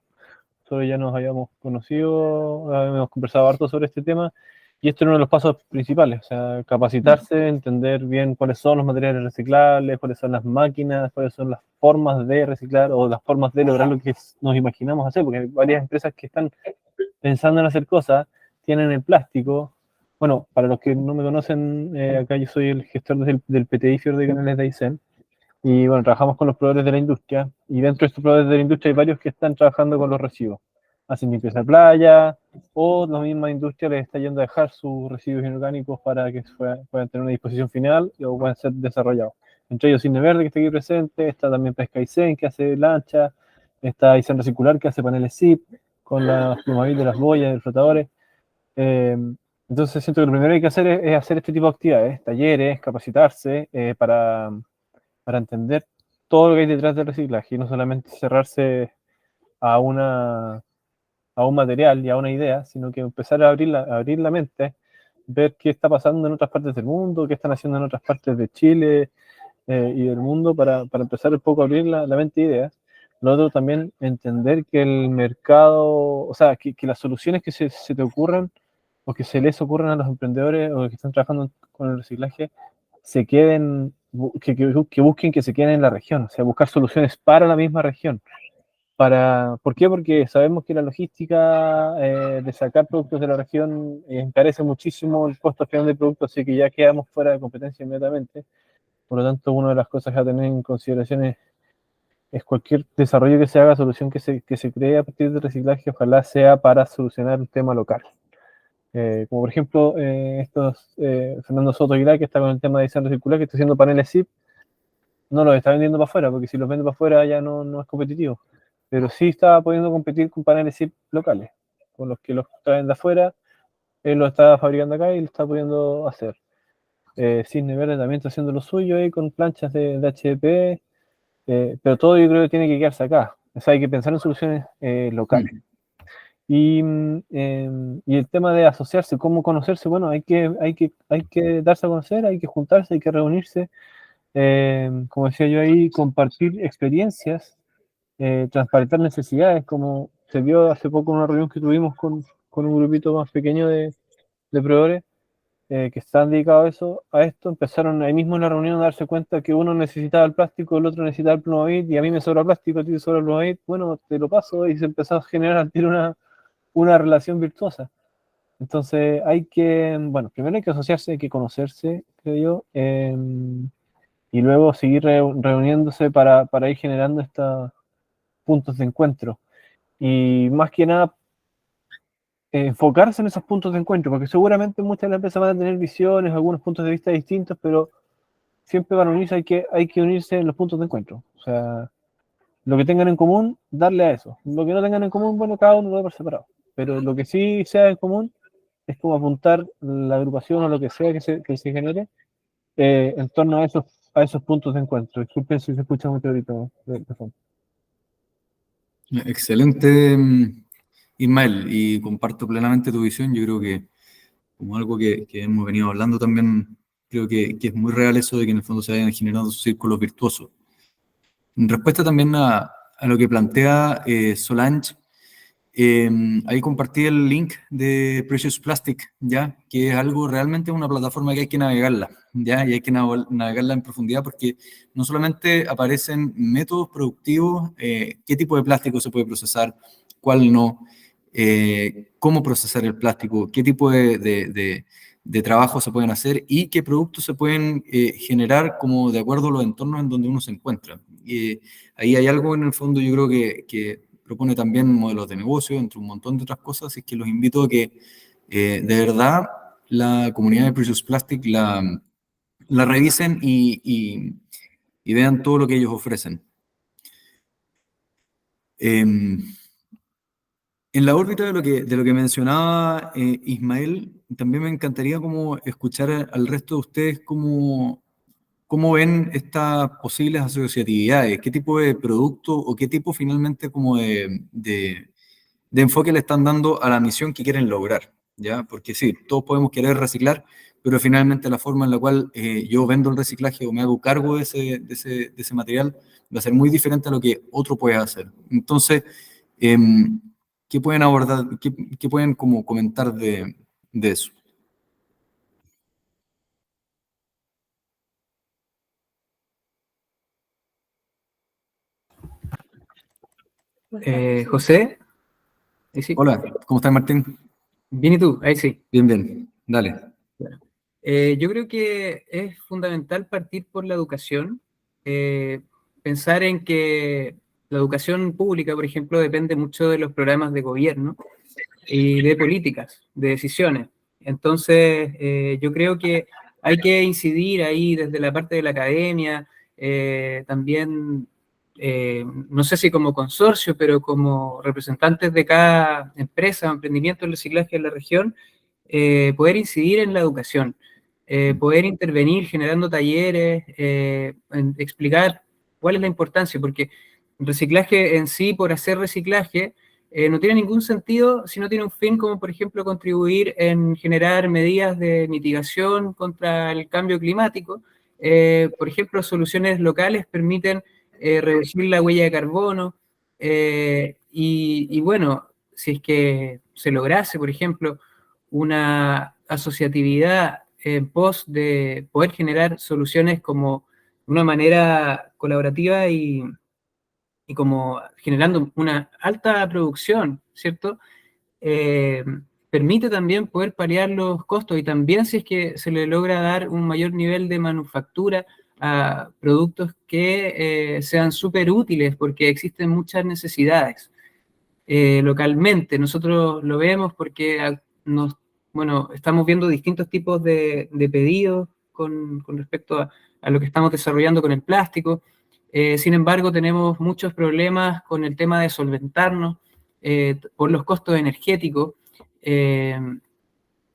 Speaker 4: Nosotros ya nos habíamos conocido, habíamos conversado harto sobre este tema, y esto es uno de los pasos principales, o sea, capacitarse, entender bien cuáles son los materiales reciclables, cuáles son las máquinas, cuáles son las formas de reciclar o las formas de lograr lo que nos imaginamos hacer, porque hay varias empresas que están pensando en hacer cosas, tienen el plástico. Bueno, para los que no me conocen, acá yo soy el gestor del PTI Fior de Canales de Aysén. Y bueno, trabajamos con los proveedores de la industria, y dentro de estos proveedores de la industria hay varios que están trabajando con los residuos. Hacen limpieza de playa, o la misma industria les está yendo a dejar sus residuos inorgánicos para que puedan tener una disposición final o puedan ser desarrollados. Entre ellos Cine Verde, que está aquí presente, está también Pesca Aysén, que hace lancha, está Aysén Recircular, que hace paneles SIP, con las plumavit de las boyas, de los flotadores. Entonces siento que lo primero que hay que hacer es hacer este tipo de actividades, talleres, capacitarse para entender todo lo que hay detrás del reciclaje y no solamente cerrarse a a un material y a una idea, sino que empezar a abrir la mente, ver qué está pasando en otras partes del mundo, qué están haciendo en otras partes de Chile y del mundo para empezar un poco a abrir la mente de ideas. Lo otro también, entender que el mercado, o sea, que las soluciones que se te ocurran o que se les ocurran a los emprendedores o que están trabajando con el reciclaje, se queden, que busquen que se queden en la región, o sea, buscar soluciones para la misma región. ¿Por qué? Porque sabemos que la logística de sacar productos de la región encarece muchísimo el costo final del producto, así que ya quedamos fuera de competencia inmediatamente. Por lo tanto, una de las cosas a tener en consideración es cualquier desarrollo que se haga, solución que se cree a partir del reciclaje, ojalá sea para solucionar un tema local. Como por ejemplo, Fernando Soto Aguilar, que está con el tema de diseño circular, que está haciendo paneles SIP, no los está vendiendo para afuera, porque si los vende para afuera ya no es competitivo. Pero sí está pudiendo competir con paneles SIP locales, con los que los traen de afuera, él lo está fabricando acá y lo está pudiendo hacer. Cisne Verde también está haciendo lo suyo ahí con planchas de HDPE, pero todo yo creo que tiene que quedarse acá. O sea, hay que pensar en soluciones locales. Y el tema de asociarse, cómo conocerse, bueno, hay que darse a conocer, hay que juntarse, hay que reunirse, como decía yo ahí, compartir experiencias, transparentar necesidades, como se vio hace poco en una reunión que tuvimos con un grupito más pequeño de proveedores que están dedicados a esto, empezaron ahí mismo en la reunión a darse cuenta que uno necesitaba el plástico, el otro necesitaba el Plumavit, y a mí me sobra plástico, a ti te sobra el Plumavit, bueno, te lo paso, y se empezó a generar al tiro una relación virtuosa. Entonces hay que, bueno, primero hay que asociarse, hay que conocerse, creo yo, y luego seguir reuniéndose para ir generando estos puntos de encuentro. Y más que nada, enfocarse en esos puntos de encuentro, porque seguramente muchas de las empresas van a tener visiones, algunos puntos de vista distintos, pero siempre van a unirse, hay que unirse en los puntos de encuentro. O sea, lo que tengan en común, darle a eso. Lo que no tengan en común, bueno, cada uno lo ve por separado. Pero lo que sí sea en común es como apuntar la agrupación o lo que sea que se genere en torno a esos puntos de encuentro. Disculpen si se escucha muy clarito de fondo.
Speaker 1: Excelente, Ismael, y comparto plenamente tu visión. Yo creo que, como algo que hemos venido hablando también, creo que es muy real eso de que en el fondo se vayan generando esos círculos virtuosos. En respuesta también a lo que plantea Solange, ahí compartí el link de Precious Plastic, ¿ya? Que es algo realmente una plataforma que hay que navegarla, ¿ya? Y hay que navegarla en profundidad porque no solamente aparecen métodos productivos, qué tipo de plástico se puede procesar, cuál no, cómo procesar el plástico, qué tipo de trabajo se pueden hacer y qué productos se pueden generar como de acuerdo a los entornos en donde uno se encuentra. Ahí hay algo en el fondo, yo creo que propone también modelos de negocio, entre un montón de otras cosas, así que los invito a que de verdad la comunidad de Precious Plastic la revisen y vean todo lo que ellos ofrecen. En la órbita de lo que mencionaba Ismael, también me encantaría como escuchar al resto de ustedes cómo ven estas posibles asociatividades, qué tipo de producto o qué tipo finalmente como de enfoque le están dando a la misión que quieren lograr, ¿ya? Porque sí, todos podemos querer reciclar, pero finalmente la forma en la cual yo vendo el reciclaje o me hago cargo de ese material va a ser muy diferente a lo que otro puede hacer. Entonces, ¿qué pueden abordar, qué pueden como comentar de eso?
Speaker 5: José, ahí sí.
Speaker 1: Hola, ¿cómo estás, Martín?
Speaker 5: Bien, ¿y tú? Ahí sí.
Speaker 1: Bien, bien, dale.
Speaker 5: Yo creo que es fundamental partir por la educación, pensar en que la educación pública, por ejemplo, depende mucho de los programas de gobierno y de políticas, de decisiones. Entonces, yo creo que hay que incidir ahí desde la parte de la academia, también, no sé si como consorcio, pero como representantes de cada empresa o emprendimiento de reciclaje en la región, poder incidir en la educación, poder intervenir generando talleres, explicar cuál es la importancia, porque el reciclaje en sí, por hacer reciclaje, no tiene ningún sentido si no tiene un fin como, por ejemplo, contribuir en generar medidas de mitigación contra el cambio climático. Por ejemplo, soluciones locales permiten reducir la huella de carbono y bueno, si es que se lograse, por ejemplo, una asociatividad en pos de poder generar soluciones como de una manera colaborativa y como generando una alta producción, ¿cierto? Eh, permite también poder paliar los costos y también si es que se le logra dar un mayor nivel de manufactura a productos que sean súper útiles porque existen muchas necesidades localmente. Nosotros lo vemos porque bueno, estamos viendo distintos tipos de pedidos con respecto a lo que estamos desarrollando con el plástico. Sin embargo, tenemos muchos problemas con el tema de solventarnos por los costos energéticos,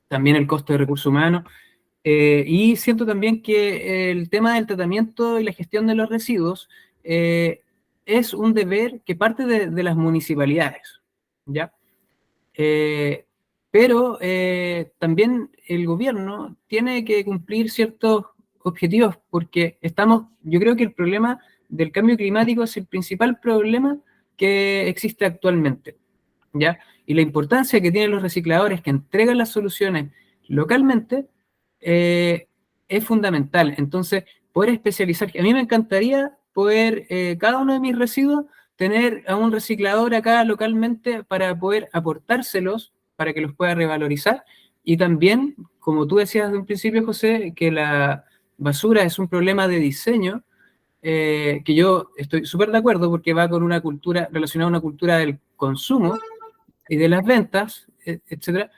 Speaker 5: también el costo de recursos humanos. Y siento también que el tema del tratamiento y la gestión de los residuos es un deber que parte de las municipalidades, ¿ya? Pero también el gobierno tiene que cumplir ciertos objetivos porque yo creo que el problema del cambio climático es el principal problema que existe actualmente, ¿ya? Y la importancia que tienen los recicladores que entregan las soluciones localmente es fundamental. Entonces, poder especializar, a mí me encantaría poder, cada uno de mis residuos, tener a un reciclador acá localmente para poder aportárselos, para que los pueda revalorizar. Y también, como tú decías de un principio, José, que la basura es un problema de diseño, que yo estoy súper de acuerdo porque va con una cultura, relacionada a una cultura del consumo y de las ventas, etcétera.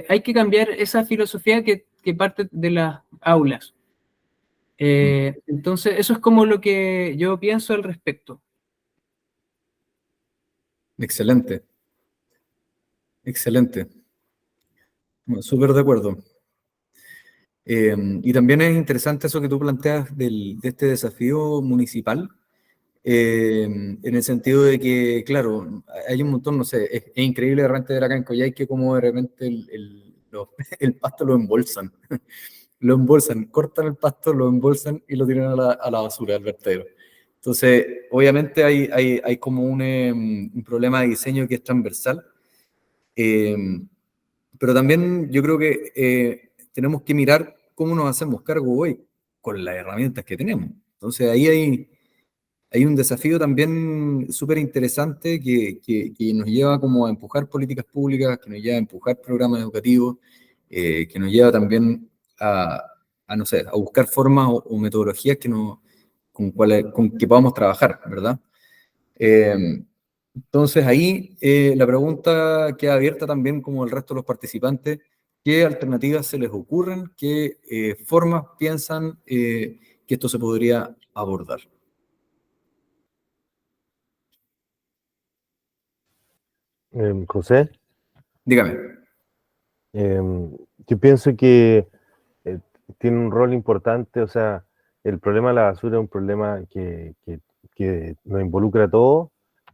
Speaker 5: Hay que cambiar esa filosofía que parte de las aulas. Entonces, eso es como lo que yo pienso al respecto.
Speaker 1: Excelente, excelente. Bueno, súper de acuerdo. Y también es interesante eso que tú planteas de este desafío municipal, en el sentido de que, claro, hay un montón, no sé, es increíble de repente ver acá en Coyhaique cómo de repente el pasto lo embolsan, lo embolsan, cortan el pasto, lo embolsan y lo tiran a la basura, al vertedero. Entonces, obviamente hay como un problema de diseño que es transversal, pero también yo creo que tenemos que mirar cómo nos hacemos cargo hoy con las herramientas que tenemos. Entonces, ahí hay un desafío también súper interesante que nos lleva como a empujar políticas públicas, que nos lleva a empujar programas educativos, que nos lleva también no sé, a buscar formas o metodologías con que podamos trabajar, ¿verdad? Entonces ahí la pregunta queda abierta también como el resto de los participantes, ¿qué alternativas se les ocurren? ¿Qué formas piensan que esto se podría abordar?
Speaker 3: José,
Speaker 1: Dígame.
Speaker 3: yo pienso que tiene un rol importante, o sea, el problema de la basura es un problema que nos involucra a todos,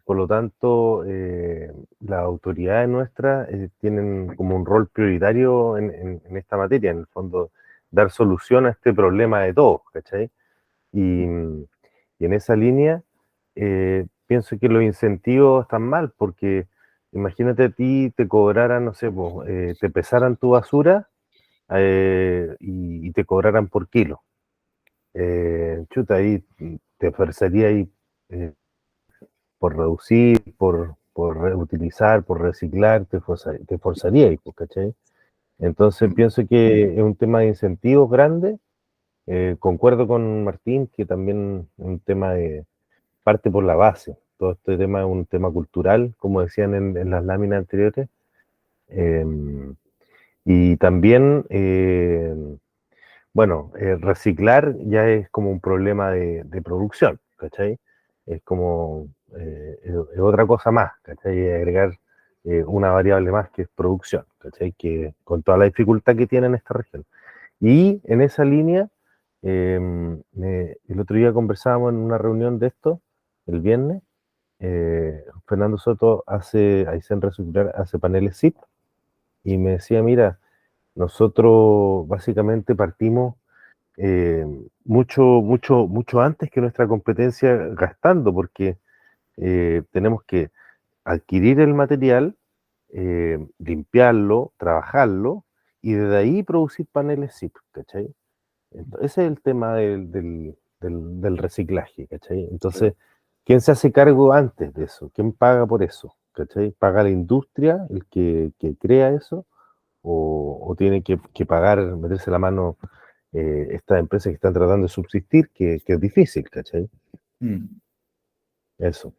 Speaker 3: por lo tanto, las autoridades nuestras tienen como un rol prioritario en esta materia, en el fondo, dar solución a este problema de todos, ¿cachai? Y en esa línea, pienso que los incentivos están mal, porque imagínate a ti te cobraran, no sé, te pesaran tu basura y te cobraran por kilo. Chuta, ahí te esforzaría ahí por reducir, por reutilizar, por reciclar, te esforzaría ahí, pues, ¿cachai? Entonces pienso que es un tema de incentivos grande. Concuerdo con Martín que también es un tema de parte por la base. Todo este tema es un tema cultural, como decían en las láminas anteriores. Y también, bueno, reciclar ya es como un problema de producción, ¿cachai? Es como, es otra cosa más, ¿cachai? Agregar una variable más que es producción, ¿cachai? Que con toda la dificultad que tiene en esta región. Y en esa línea, el otro día conversábamos en una reunión de esto, el viernes, Fernando Soto hace, Aysén Resucitar, hace paneles SIP, y me decía, mira, nosotros básicamente partimos mucho antes que nuestra competencia gastando, porque tenemos que adquirir el material, limpiarlo, trabajarlo, y desde ahí producir paneles SIP, ¿cachai? Entonces, ese es el tema del reciclaje, ¿cachai? Entonces, ¿quién se hace cargo antes de eso? ¿Quién paga por eso? ¿Cachai? ¿Paga la industria, el que crea eso? ¿O tiene que pagar, meterse la mano estas empresas que están tratando de subsistir, que es difícil, ¿cachai?
Speaker 1: Mm.
Speaker 3: Eso.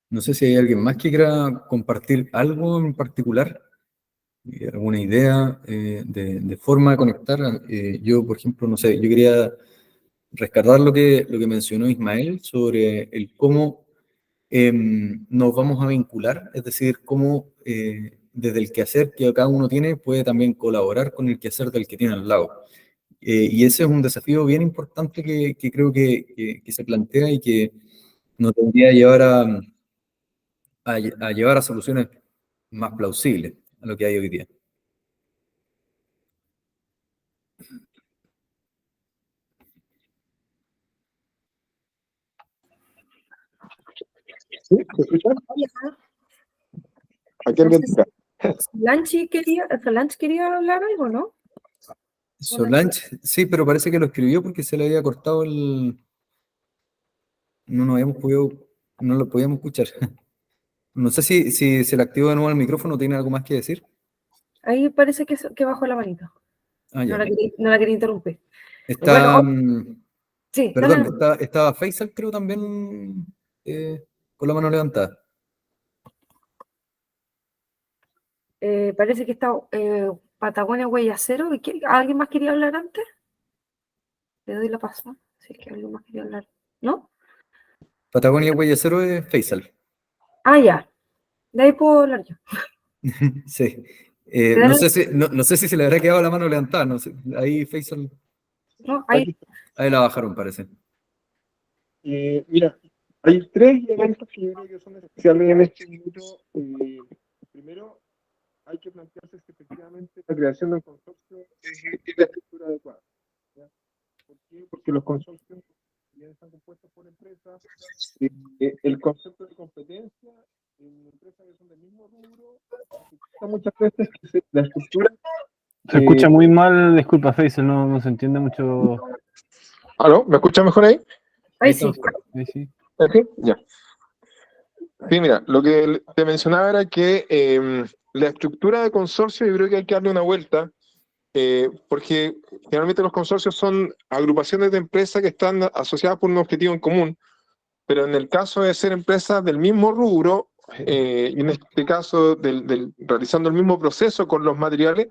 Speaker 1: No sé si hay alguien más que quiera compartir algo en particular, alguna idea de forma de conectar. Yo, por ejemplo, no sé, yo quería rescatar lo que mencionó Ismael sobre el cómo nos vamos a vincular, es decir, cómo desde el quehacer que cada uno tiene puede también colaborar con el quehacer del que tiene al lado. Y ese es un desafío bien importante que creo que se plantea y que nos tendría que llevar a llevar a soluciones más plausibles a lo que hay hoy día.
Speaker 2: ¿Sí? ¿Se escucha?
Speaker 6: Hola,
Speaker 2: Aquí alguien
Speaker 6: no sé
Speaker 2: toca.
Speaker 6: Solange quería hablar algo, ¿no?
Speaker 1: Solange, sí, pero parece que lo escribió porque se le había cortado el... No nos habíamos podido, no lo podíamos escuchar. No sé si se le activó de nuevo el micrófono, ¿tiene algo más que decir?
Speaker 6: Ahí parece que bajó la manito.
Speaker 1: Ah, ya.
Speaker 6: No la quería interrumpir.
Speaker 1: Está,
Speaker 6: Bueno, sí, dale,
Speaker 1: perdón,
Speaker 6: dale.
Speaker 1: estaba Faisal, creo, también con la mano levantada.
Speaker 6: Parece que está Patagonia Huella Cero. ¿Alguien más quería hablar antes? Le doy la paso. Si es que alguien más quería hablar. ¿No?
Speaker 1: Patagonia Huella Cero es Faisal.
Speaker 6: Ah, ya. De ahí puedo hablar yo.
Speaker 1: Sí.
Speaker 6: Dale.
Speaker 1: No sé si se le habrá quedado la mano levantada, no sé. Ahí Faisal,
Speaker 6: ¿No? Ahí.
Speaker 2: Aquí.
Speaker 1: ahí la bajaron, parece.
Speaker 2: Mira, hay tres elementos que yo creo que son esenciales en este minuto. Primero, hay que plantearse si efectivamente la creación de un consorcio es la estructura adecuada. ¿Ya? ¿Por qué? Porque los consorcios bien están compuestos por empresas. El concepto de competencia en empresas que son del mismo rubro, muchas veces que la estructura.
Speaker 4: Se escucha muy mal, disculpa, Faisal, no se entiende mucho.
Speaker 2: ¿Aló? ¿Me escucha mejor ahí?
Speaker 6: Ahí sí.
Speaker 4: Ahí sí.
Speaker 2: ¿Sí? Ya. Sí, mira, lo que te mencionaba era que la estructura de consorcio yo creo que hay que darle una vuelta, porque generalmente los consorcios son agrupaciones de empresas que están asociadas por un objetivo en común, pero en el caso de ser empresas del mismo rubro, y en este caso realizando el mismo proceso con los materiales,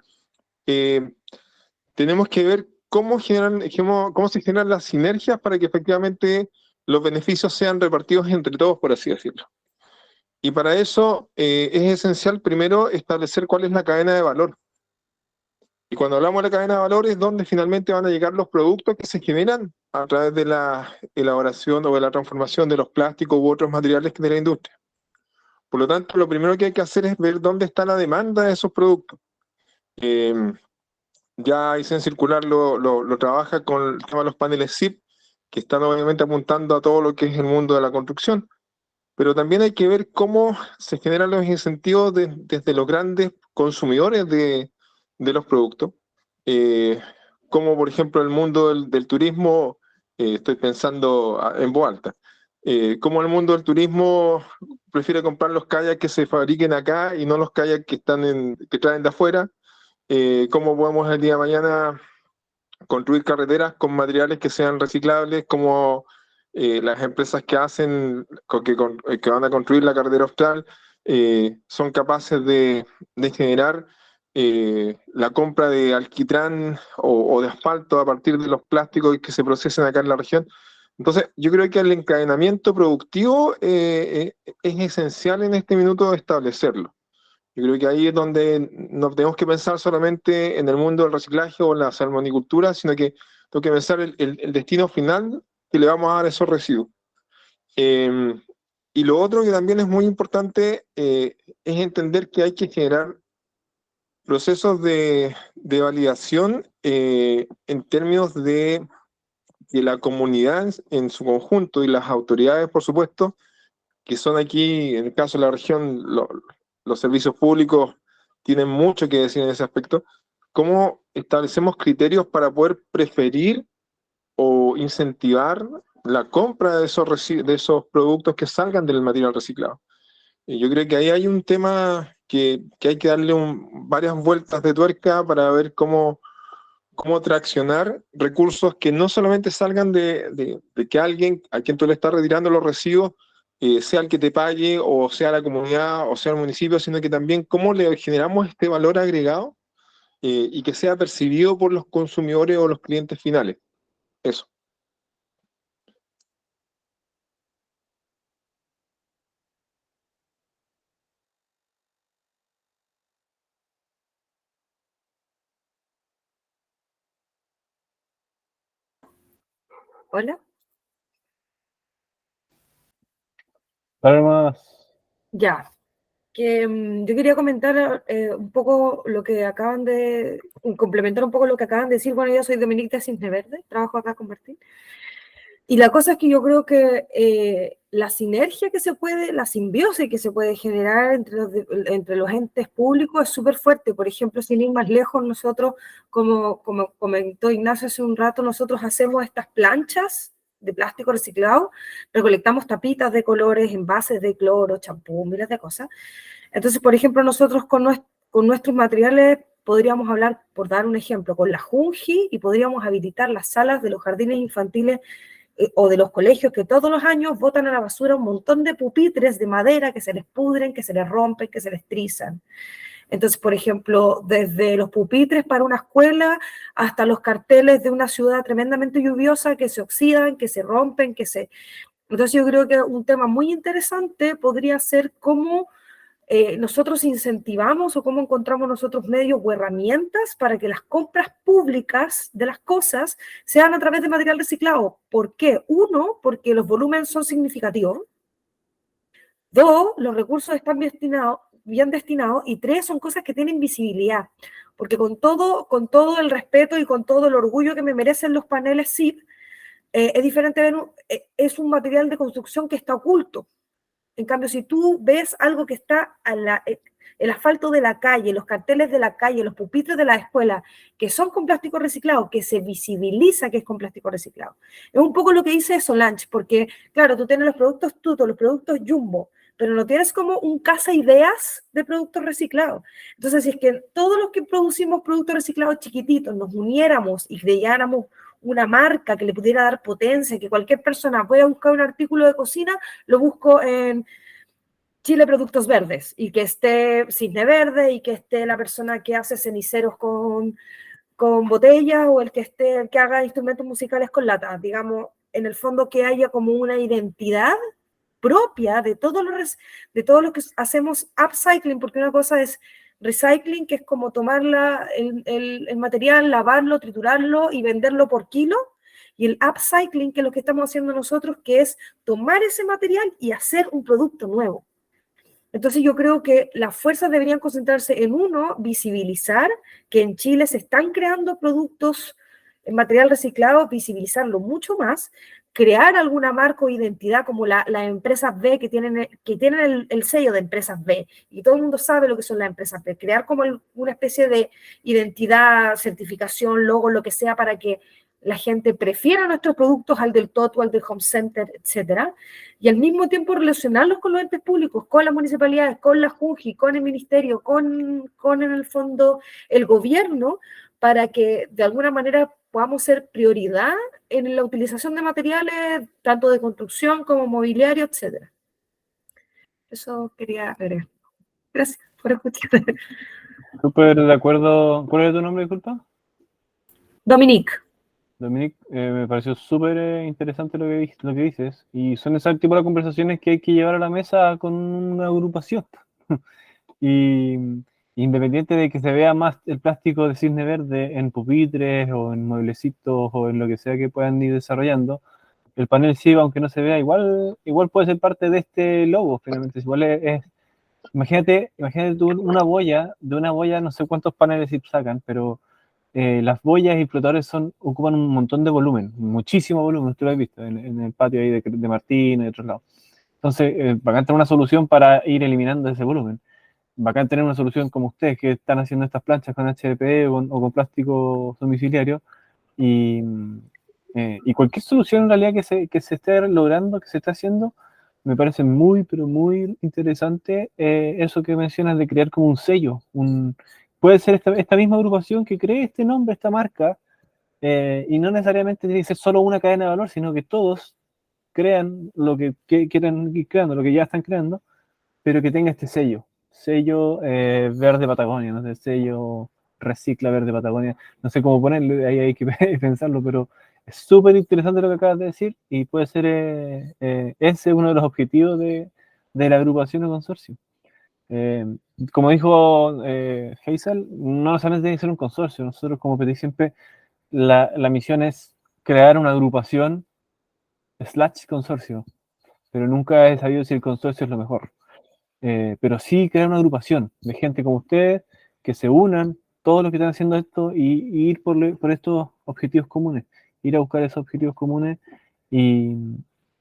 Speaker 2: tenemos que ver cómo se generan las sinergias para que efectivamente los beneficios sean repartidos entre todos, por así decirlo. Y para eso es esencial primero establecer cuál es la cadena de valor. Y cuando hablamos de la cadena de valor es donde finalmente van a llegar los productos que se generan a través de la elaboración o de la transformación de los plásticos u otros materiales de la industria. Por lo tanto, lo primero que hay que hacer es ver dónde está la demanda de esos productos. Ya Aysén Circular lo trabaja con el tema de los paneles SIP, que están obviamente apuntando a todo lo que es el mundo de la construcción. Pero también hay que ver cómo se generan los incentivos desde los grandes consumidores de los productos. Como por ejemplo el mundo del turismo, estoy pensando en voz alta, cómo el mundo del turismo prefiere comprar los kayaks que se fabriquen acá y no los kayaks que traen de afuera. Cómo podemos el día de mañana construir carreteras con materiales que sean reciclables, como las empresas que hacen, que van a construir la carretera austral, son capaces de generar la compra de alquitrán o de asfalto a partir de los plásticos que se procesan acá en la región. Entonces, yo creo que el encadenamiento productivo es esencial en este minuto establecerlo. Yo creo que ahí es donde no tenemos que pensar solamente en el mundo del reciclaje o en la salmonicultura, sino que tenemos que pensar el destino final que le vamos a dar a esos residuos. Y lo otro que también es muy importante es entender que hay que generar procesos de validación en términos de que la comunidad en su conjunto y las autoridades, por supuesto, que son aquí, en el caso de la región, los servicios públicos tienen mucho que decir en ese aspecto, cómo establecemos criterios para poder preferir o incentivar la compra de esos productos que salgan del material reciclado. Y yo creo que ahí hay un tema que hay que darle varias vueltas de tuerca para ver cómo traccionar recursos que no solamente salgan de que alguien a quien tú le estás retirando los residuos sea el que te pague, o sea la comunidad, o sea el municipio, sino que también cómo le generamos este valor agregado y que sea percibido por los consumidores o los clientes finales. Eso.
Speaker 6: Hola.
Speaker 4: Para más.
Speaker 6: Ya. Que yo quería comentar un poco lo que acaban de, complementar un poco lo que acaban de decir. Bueno, yo soy Dominique de Cisne Verde, trabajo acá con Martín. Y la cosa es que yo creo que la sinergia que se puede, la simbiosis que se puede generar entre los entes públicos es súper fuerte. Por ejemplo, sin ir más lejos, nosotros, como comentó Ignacio hace un rato, nosotros hacemos estas planchas de plástico reciclado, recolectamos tapitas de colores, envases de cloro, champú, miles de cosas. Entonces, por ejemplo, nosotros con nuestros materiales podríamos hablar, por dar un ejemplo, con la Junji, y podríamos habilitar las salas de los jardines infantiles o de los colegios que todos los años botan a la basura un montón de pupitres de madera que se les pudren, que se les rompen, que se les trizan. Entonces, por ejemplo, desde los pupitres para una escuela hasta los carteles de una ciudad tremendamente lluviosa que se oxidan, que se rompen, Entonces yo creo que un tema muy interesante podría ser cómo nosotros incentivamos o cómo encontramos nosotros medios o herramientas para que las compras públicas de las cosas sean a través de material reciclado. ¿Por qué? Uno, porque los volúmenes son significativos. Dos, los recursos están bien destinados. Y tres, son cosas que tienen visibilidad. Porque con todo el respeto y con todo el orgullo que me merecen los paneles SIP, es diferente ver, es un material de construcción que está oculto. En cambio, si tú ves algo que está el asfalto de la calle, los carteles de la calle, los pupitres de la escuela, que son con plástico reciclado, que se visibiliza que es con plástico reciclado. Es un poco lo que dice Solange, porque, claro, tú tienes los productos Tuto, los productos Jumbo, pero no tienes como un casa ideas de productos reciclados. Entonces, si es que todos los que producimos productos reciclados chiquititos nos uniéramos y creáramos una marca que le pudiera dar potencia, que cualquier persona pueda buscar un artículo de cocina, lo busco en Chile Productos Verdes, y que esté Cisne Verde, y que esté la persona que hace ceniceros con botellas, o el que haga instrumentos musicales con latas, digamos, en el fondo que haya como una identidad propia de todo lo que hacemos upcycling, porque una cosa es recycling, que es como tomar el material, lavarlo, triturarlo y venderlo por kilo, y el upcycling, que es lo que estamos haciendo nosotros, que es tomar ese material y hacer un producto nuevo. Entonces yo creo que las fuerzas deberían concentrarse en uno, visibilizar que en Chile se están creando productos en material reciclado, visibilizarlo mucho más, crear alguna marca o identidad como las empresas B que tienen el sello de empresas B, y todo el mundo sabe lo que son las empresas B, crear como una especie de identidad, certificación, logo, lo que sea, para que la gente prefiera nuestros productos al del Toto, al del Home Center, etcétera, y al mismo tiempo relacionarlos con los entes públicos, con las municipalidades, con la Junji, con el ministerio, con en el fondo el gobierno, para que de alguna manera podamos ser prioridad en la utilización de materiales, tanto de construcción como mobiliario, etcétera. Eso quería agregar. Gracias por escuchar.
Speaker 4: Súper de acuerdo. ¿Cuál era tu nombre, disculpa?
Speaker 6: Dominique.
Speaker 4: Dominic, me pareció súper interesante lo que dices, y son ese tipo de conversaciones que hay que llevar a la mesa con una agrupación. Y independiente de que se vea más el plástico de cisne verde en pupitres o en mueblecitos o en lo que sea que puedan ir desarrollando, el panel sí, aunque no se vea, igual puede ser parte de este logo, finalmente. Igual imagínate tú de una boya, no sé cuántos paneles sacan, pero las boyas y flotadores ocupan un montón de volumen, muchísimo volumen, tú lo has visto en el patio ahí de Martín y de otros lados. Entonces, bacán tener una solución para ir eliminando ese volumen. Bacán tener una solución como ustedes que están haciendo estas planchas con HDPE o con plástico domiciliario. Y, y cualquier solución en realidad que se esté logrando, que se esté haciendo, me parece muy, pero muy interesante eso que mencionas de crear como un sello. Puede ser esta misma agrupación que cree este nombre, esta marca, y no necesariamente tiene que ser solo una cadena de valor, sino que todos crean lo que quieren ir creando, lo que ya están creando, pero que tenga este sello verde Patagonia, no sé, sello recicla verde Patagonia, no sé cómo ponerlo, ahí hay que pensarlo, pero es súper interesante lo que acabas de decir y puede ser ese uno de los objetivos de la agrupación o consorcio. Eh, Como dijo Hazel, no necesariamente tiene que ser un consorcio, nosotros como PT siempre la misión es crear una agrupación / consorcio, pero nunca he sabido si el consorcio es lo mejor. Pero sí crear una agrupación de gente como ustedes que se unan, todos los que están haciendo esto, y ir por estos objetivos comunes, ir a buscar esos objetivos comunes y,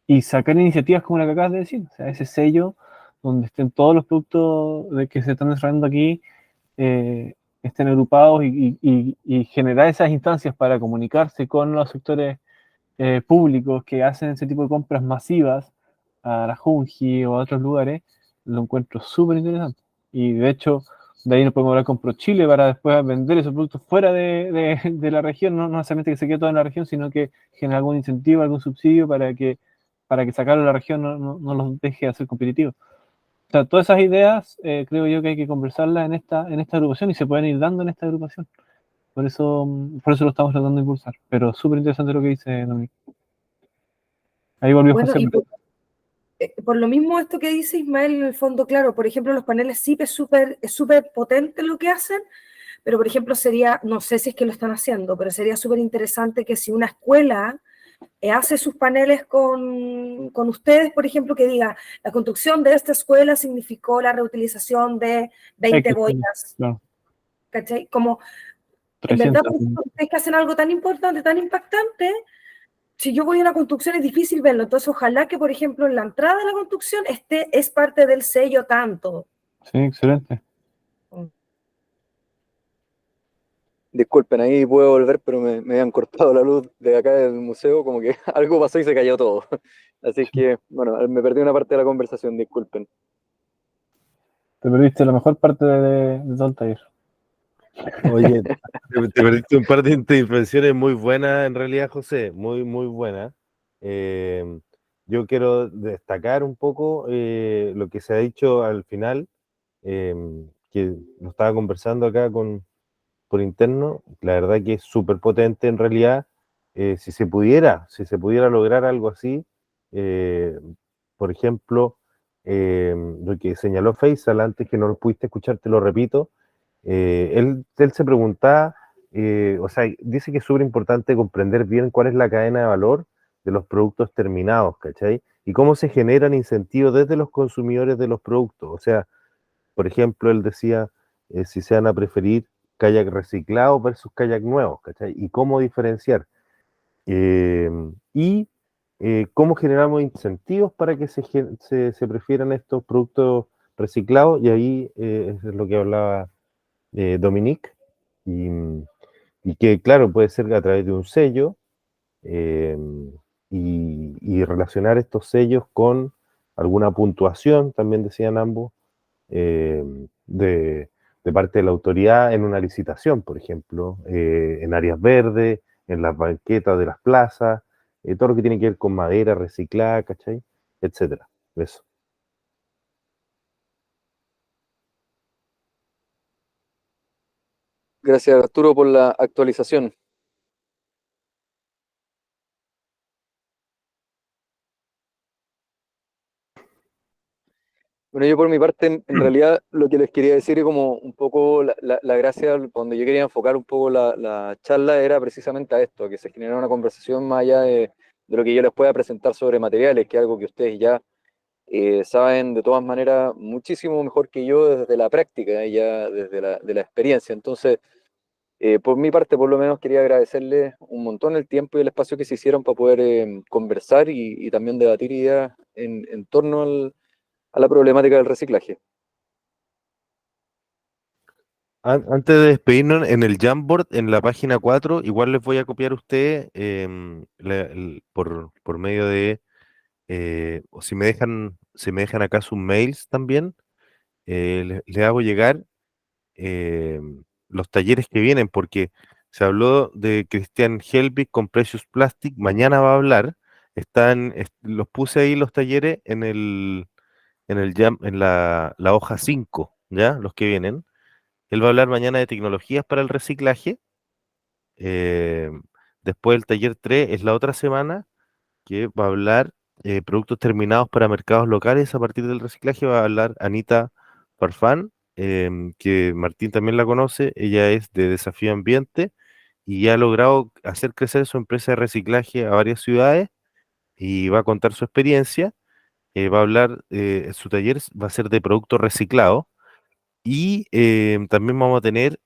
Speaker 4: y sacar iniciativas como la que acabas de decir, o sea, ese sello donde estén todos los productos que se están desarrollando aquí, estén agrupados y generar esas instancias para comunicarse con los sectores públicos que hacen ese tipo de compras masivas a la Junji o a otros lugares, lo encuentro súper interesante. Y de hecho, de ahí nos podemos hablar con ProChile para después vender esos productos fuera de la región, no necesariamente que se quede todo en la región, sino que genere algún incentivo, algún subsidio para que sacarlo de la región no los deje hacer competitivos. O sea, todas esas ideas creo yo que hay que conversarlas en esta agrupación y se pueden ir dando en esta agrupación. Por eso lo estamos tratando de impulsar. Pero súper interesante lo que dice Dominic. Ahí volvió
Speaker 6: Bueno,
Speaker 4: José.
Speaker 6: por lo mismo esto que dice Ismael, en el fondo, claro, por ejemplo, los paneles SIP es súper potente lo que hacen, pero por ejemplo sería, no sé si es que lo están haciendo, pero sería súper interesante que si una escuela hace sus paneles con ustedes, por ejemplo, que diga, la construcción de esta escuela significó la reutilización de 20 boyas,
Speaker 4: Claro,
Speaker 6: ¿cachai? Como, en verdad,
Speaker 4: 300.
Speaker 6: por ejemplo, ustedes que hacen algo tan importante, tan impactante, si yo voy a una construcción es difícil verlo, entonces ojalá que, por ejemplo, en la entrada de la construcción es parte del sello tanto.
Speaker 4: Sí, excelente.
Speaker 7: Disculpen, ahí puedo volver, pero me habían cortado la luz de acá del museo, como que algo pasó y se cayó todo. Así que, bueno, me perdí una parte de la conversación, disculpen.
Speaker 4: Te perdiste la mejor parte de todo el taller.
Speaker 3: Oye, te perdiste un par de intervenciones muy buenas en realidad, José, muy, muy buenas. Yo quiero destacar un poco lo que se ha dicho al final, que lo estaba conversando acá por interno. La verdad que es súper potente en realidad. Si se pudiera lograr algo así, eh, por ejemplo, lo que señaló Faisal antes, que no lo pudiste escuchar, te lo repito. Él se preguntaba, o sea, dice que es súper importante comprender bien cuál es la cadena de valor de los productos terminados, ¿cachai? Y cómo se generan incentivos desde los consumidores de los productos. O sea, por ejemplo, él decía si se van a preferir kayak reciclados versus kayak nuevos, ¿cachai? Y cómo diferenciar. Eh, y cómo generamos incentivos para que se prefieran estos productos reciclados. Y ahí es lo que hablaba Dominique, y, y que claro, puede ser a través de un sello, eh, y relacionar estos sellos con alguna puntuación, también decían ambos, eh, de, de parte de la autoridad en una licitación, por ejemplo, en áreas verdes, en las banquetas de las plazas, todo lo que tiene que ver con madera reciclada, ¿cachai? Etcétera. Eso.
Speaker 7: Gracias, Arturo, por la actualización. Bueno, yo por mi parte, en realidad, lo que les quería decir es como un poco la gracia, donde yo quería enfocar un poco la charla era precisamente a esto, que se generara una conversación más allá de lo que yo les pueda presentar sobre materiales, que es algo que ustedes ya saben de todas maneras muchísimo mejor que yo desde la práctica, ya desde de la experiencia. Entonces, por mi parte, por lo menos, quería agradecerles un montón el tiempo y el espacio que se hicieron para poder conversar y también debatir ideas en torno a la problemática del reciclaje.
Speaker 3: Antes de despedirnos, en el Jamboard, en la página 4, igual les voy a copiar a ustedes por medio de, o si me dejan acá sus mails también, les hago llegar eh, los talleres que vienen, porque se habló de Christian Helbig con Precious Plastic, mañana va a hablar, los puse ahí los talleres en la hoja 5, ¿ya? Los que vienen. Él va a hablar mañana de tecnologías para el reciclaje. eh, Después el taller 3 es la otra semana, que va a hablar productos terminados para mercados locales a partir del reciclaje. Va a hablar Anita Farfán, que Martín también la conoce. Ella es de Desafío Ambiente y ha logrado hacer crecer su empresa de reciclaje a varias ciudades y va a contar su experiencia. Va a hablar, su taller va a ser de productos reciclados y también vamos a tener,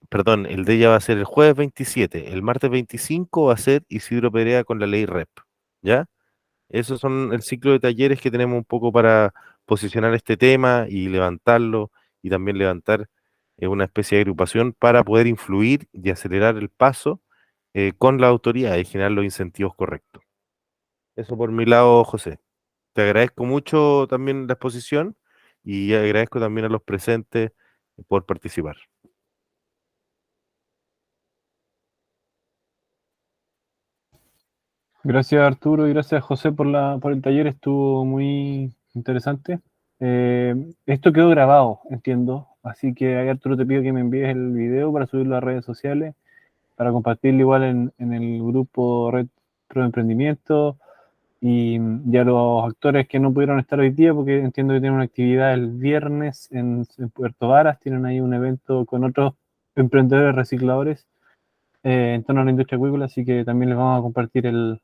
Speaker 3: perdón, el de ella va a ser el jueves 27, el martes 25 va a ser Isidro Perea con la ley REP, ¿ya? Esos son el ciclo de talleres que tenemos un poco para posicionar este tema y levantarlo y también levantar una especie de agrupación para poder influir y acelerar el paso con la autoridad y generar los incentivos correctos. Eso por mi lado, José. Te agradezco mucho también la exposición y agradezco también a los presentes por participar.
Speaker 4: Gracias Arturo y gracias José por el taller, estuvo muy interesante. Esto quedó grabado, entiendo, así que ahí, Arturo, te pido que me envíes el video para subirlo a redes sociales, para compartirlo igual en el grupo Retro Emprendimiento y a los actores que no pudieron estar hoy día, porque entiendo que tienen una actividad el viernes en Puerto Varas, tienen ahí un evento con otros emprendedores recicladores en torno a la industria acuícola, así que también les vamos a compartir el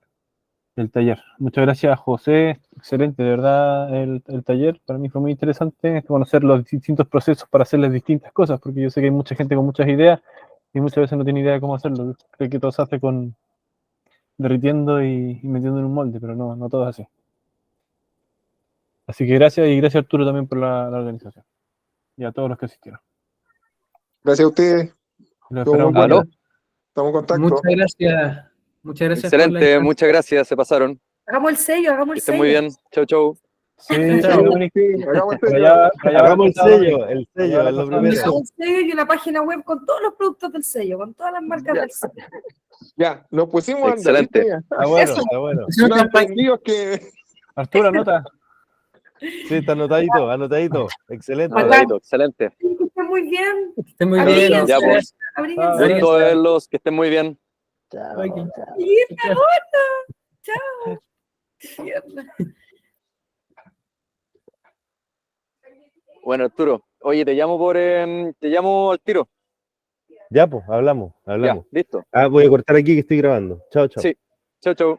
Speaker 4: taller. Muchas gracias, José. Excelente, de verdad, el taller. Para mí fue muy interesante conocer los distintos procesos para hacerles distintas cosas, porque yo sé que hay mucha gente con muchas ideas y muchas veces no tiene idea de cómo hacerlo. Creo que todo se hace con derritiendo y metiendo en un molde, pero no todo es así. Así que gracias y gracias, Arturo, también por la organización y a todos los que asistieron.
Speaker 2: Gracias a ustedes.
Speaker 4: Los
Speaker 2: Estuvo muy
Speaker 4: esperamos
Speaker 2: bueno.
Speaker 7: ¿Aló?
Speaker 2: Estamos en contacto.
Speaker 5: Muchas gracias. Muchas gracias por la
Speaker 7: Excelente,
Speaker 5: instancia.
Speaker 7: muchas gracias, se pasaron.
Speaker 6: Hagamos el sello, hagamos
Speaker 7: Que
Speaker 6: el
Speaker 7: estén
Speaker 6: sello.
Speaker 7: muy bien. Chau, chau.
Speaker 4: Sí,
Speaker 2: Chao.
Speaker 4: Dominic.
Speaker 2: Sí, hagamos el
Speaker 4: Por
Speaker 2: sello.
Speaker 4: allá- por allá
Speaker 3: Hagamos el
Speaker 4: pasado,
Speaker 3: sello,
Speaker 4: Dominic.
Speaker 3: el
Speaker 4: Por allá
Speaker 3: sello, es lo
Speaker 4: pasado,
Speaker 3: primero.
Speaker 6: Hagamos un sello y una página web con todos los productos del sello, con todas las marcas
Speaker 2: Ya.
Speaker 6: del sello.
Speaker 2: Ya, nos pusimos a andar.
Speaker 7: Excelente.
Speaker 2: ¿viste?
Speaker 3: Está bueno,
Speaker 6: Eso.
Speaker 3: está bueno.
Speaker 5: Es una
Speaker 2: Más
Speaker 5: campaña.
Speaker 2: aprendidos que...
Speaker 4: Arturo, anota.
Speaker 3: Sí, está anotadito, anotadito. Excelente.
Speaker 6: Bacán.
Speaker 7: Anotadito, excelente.
Speaker 6: Que estén muy bien.
Speaker 5: Que estén muy
Speaker 4: Ah,
Speaker 5: bien.
Speaker 7: Ya,
Speaker 6: Abríguense.
Speaker 7: pues.
Speaker 6: Abríguense.
Speaker 5: Abríguense.
Speaker 7: Gusto verlos, que estén muy bien.
Speaker 6: Linda nota. Chao. Tierna.
Speaker 7: Bueno, Arturo, oye, te llamo al tiro.
Speaker 3: Ya, pues, hablamos.
Speaker 7: Ya, listo.
Speaker 3: Ah, voy a cortar aquí que estoy grabando. Chao, chao.
Speaker 7: Sí. Chau, chau.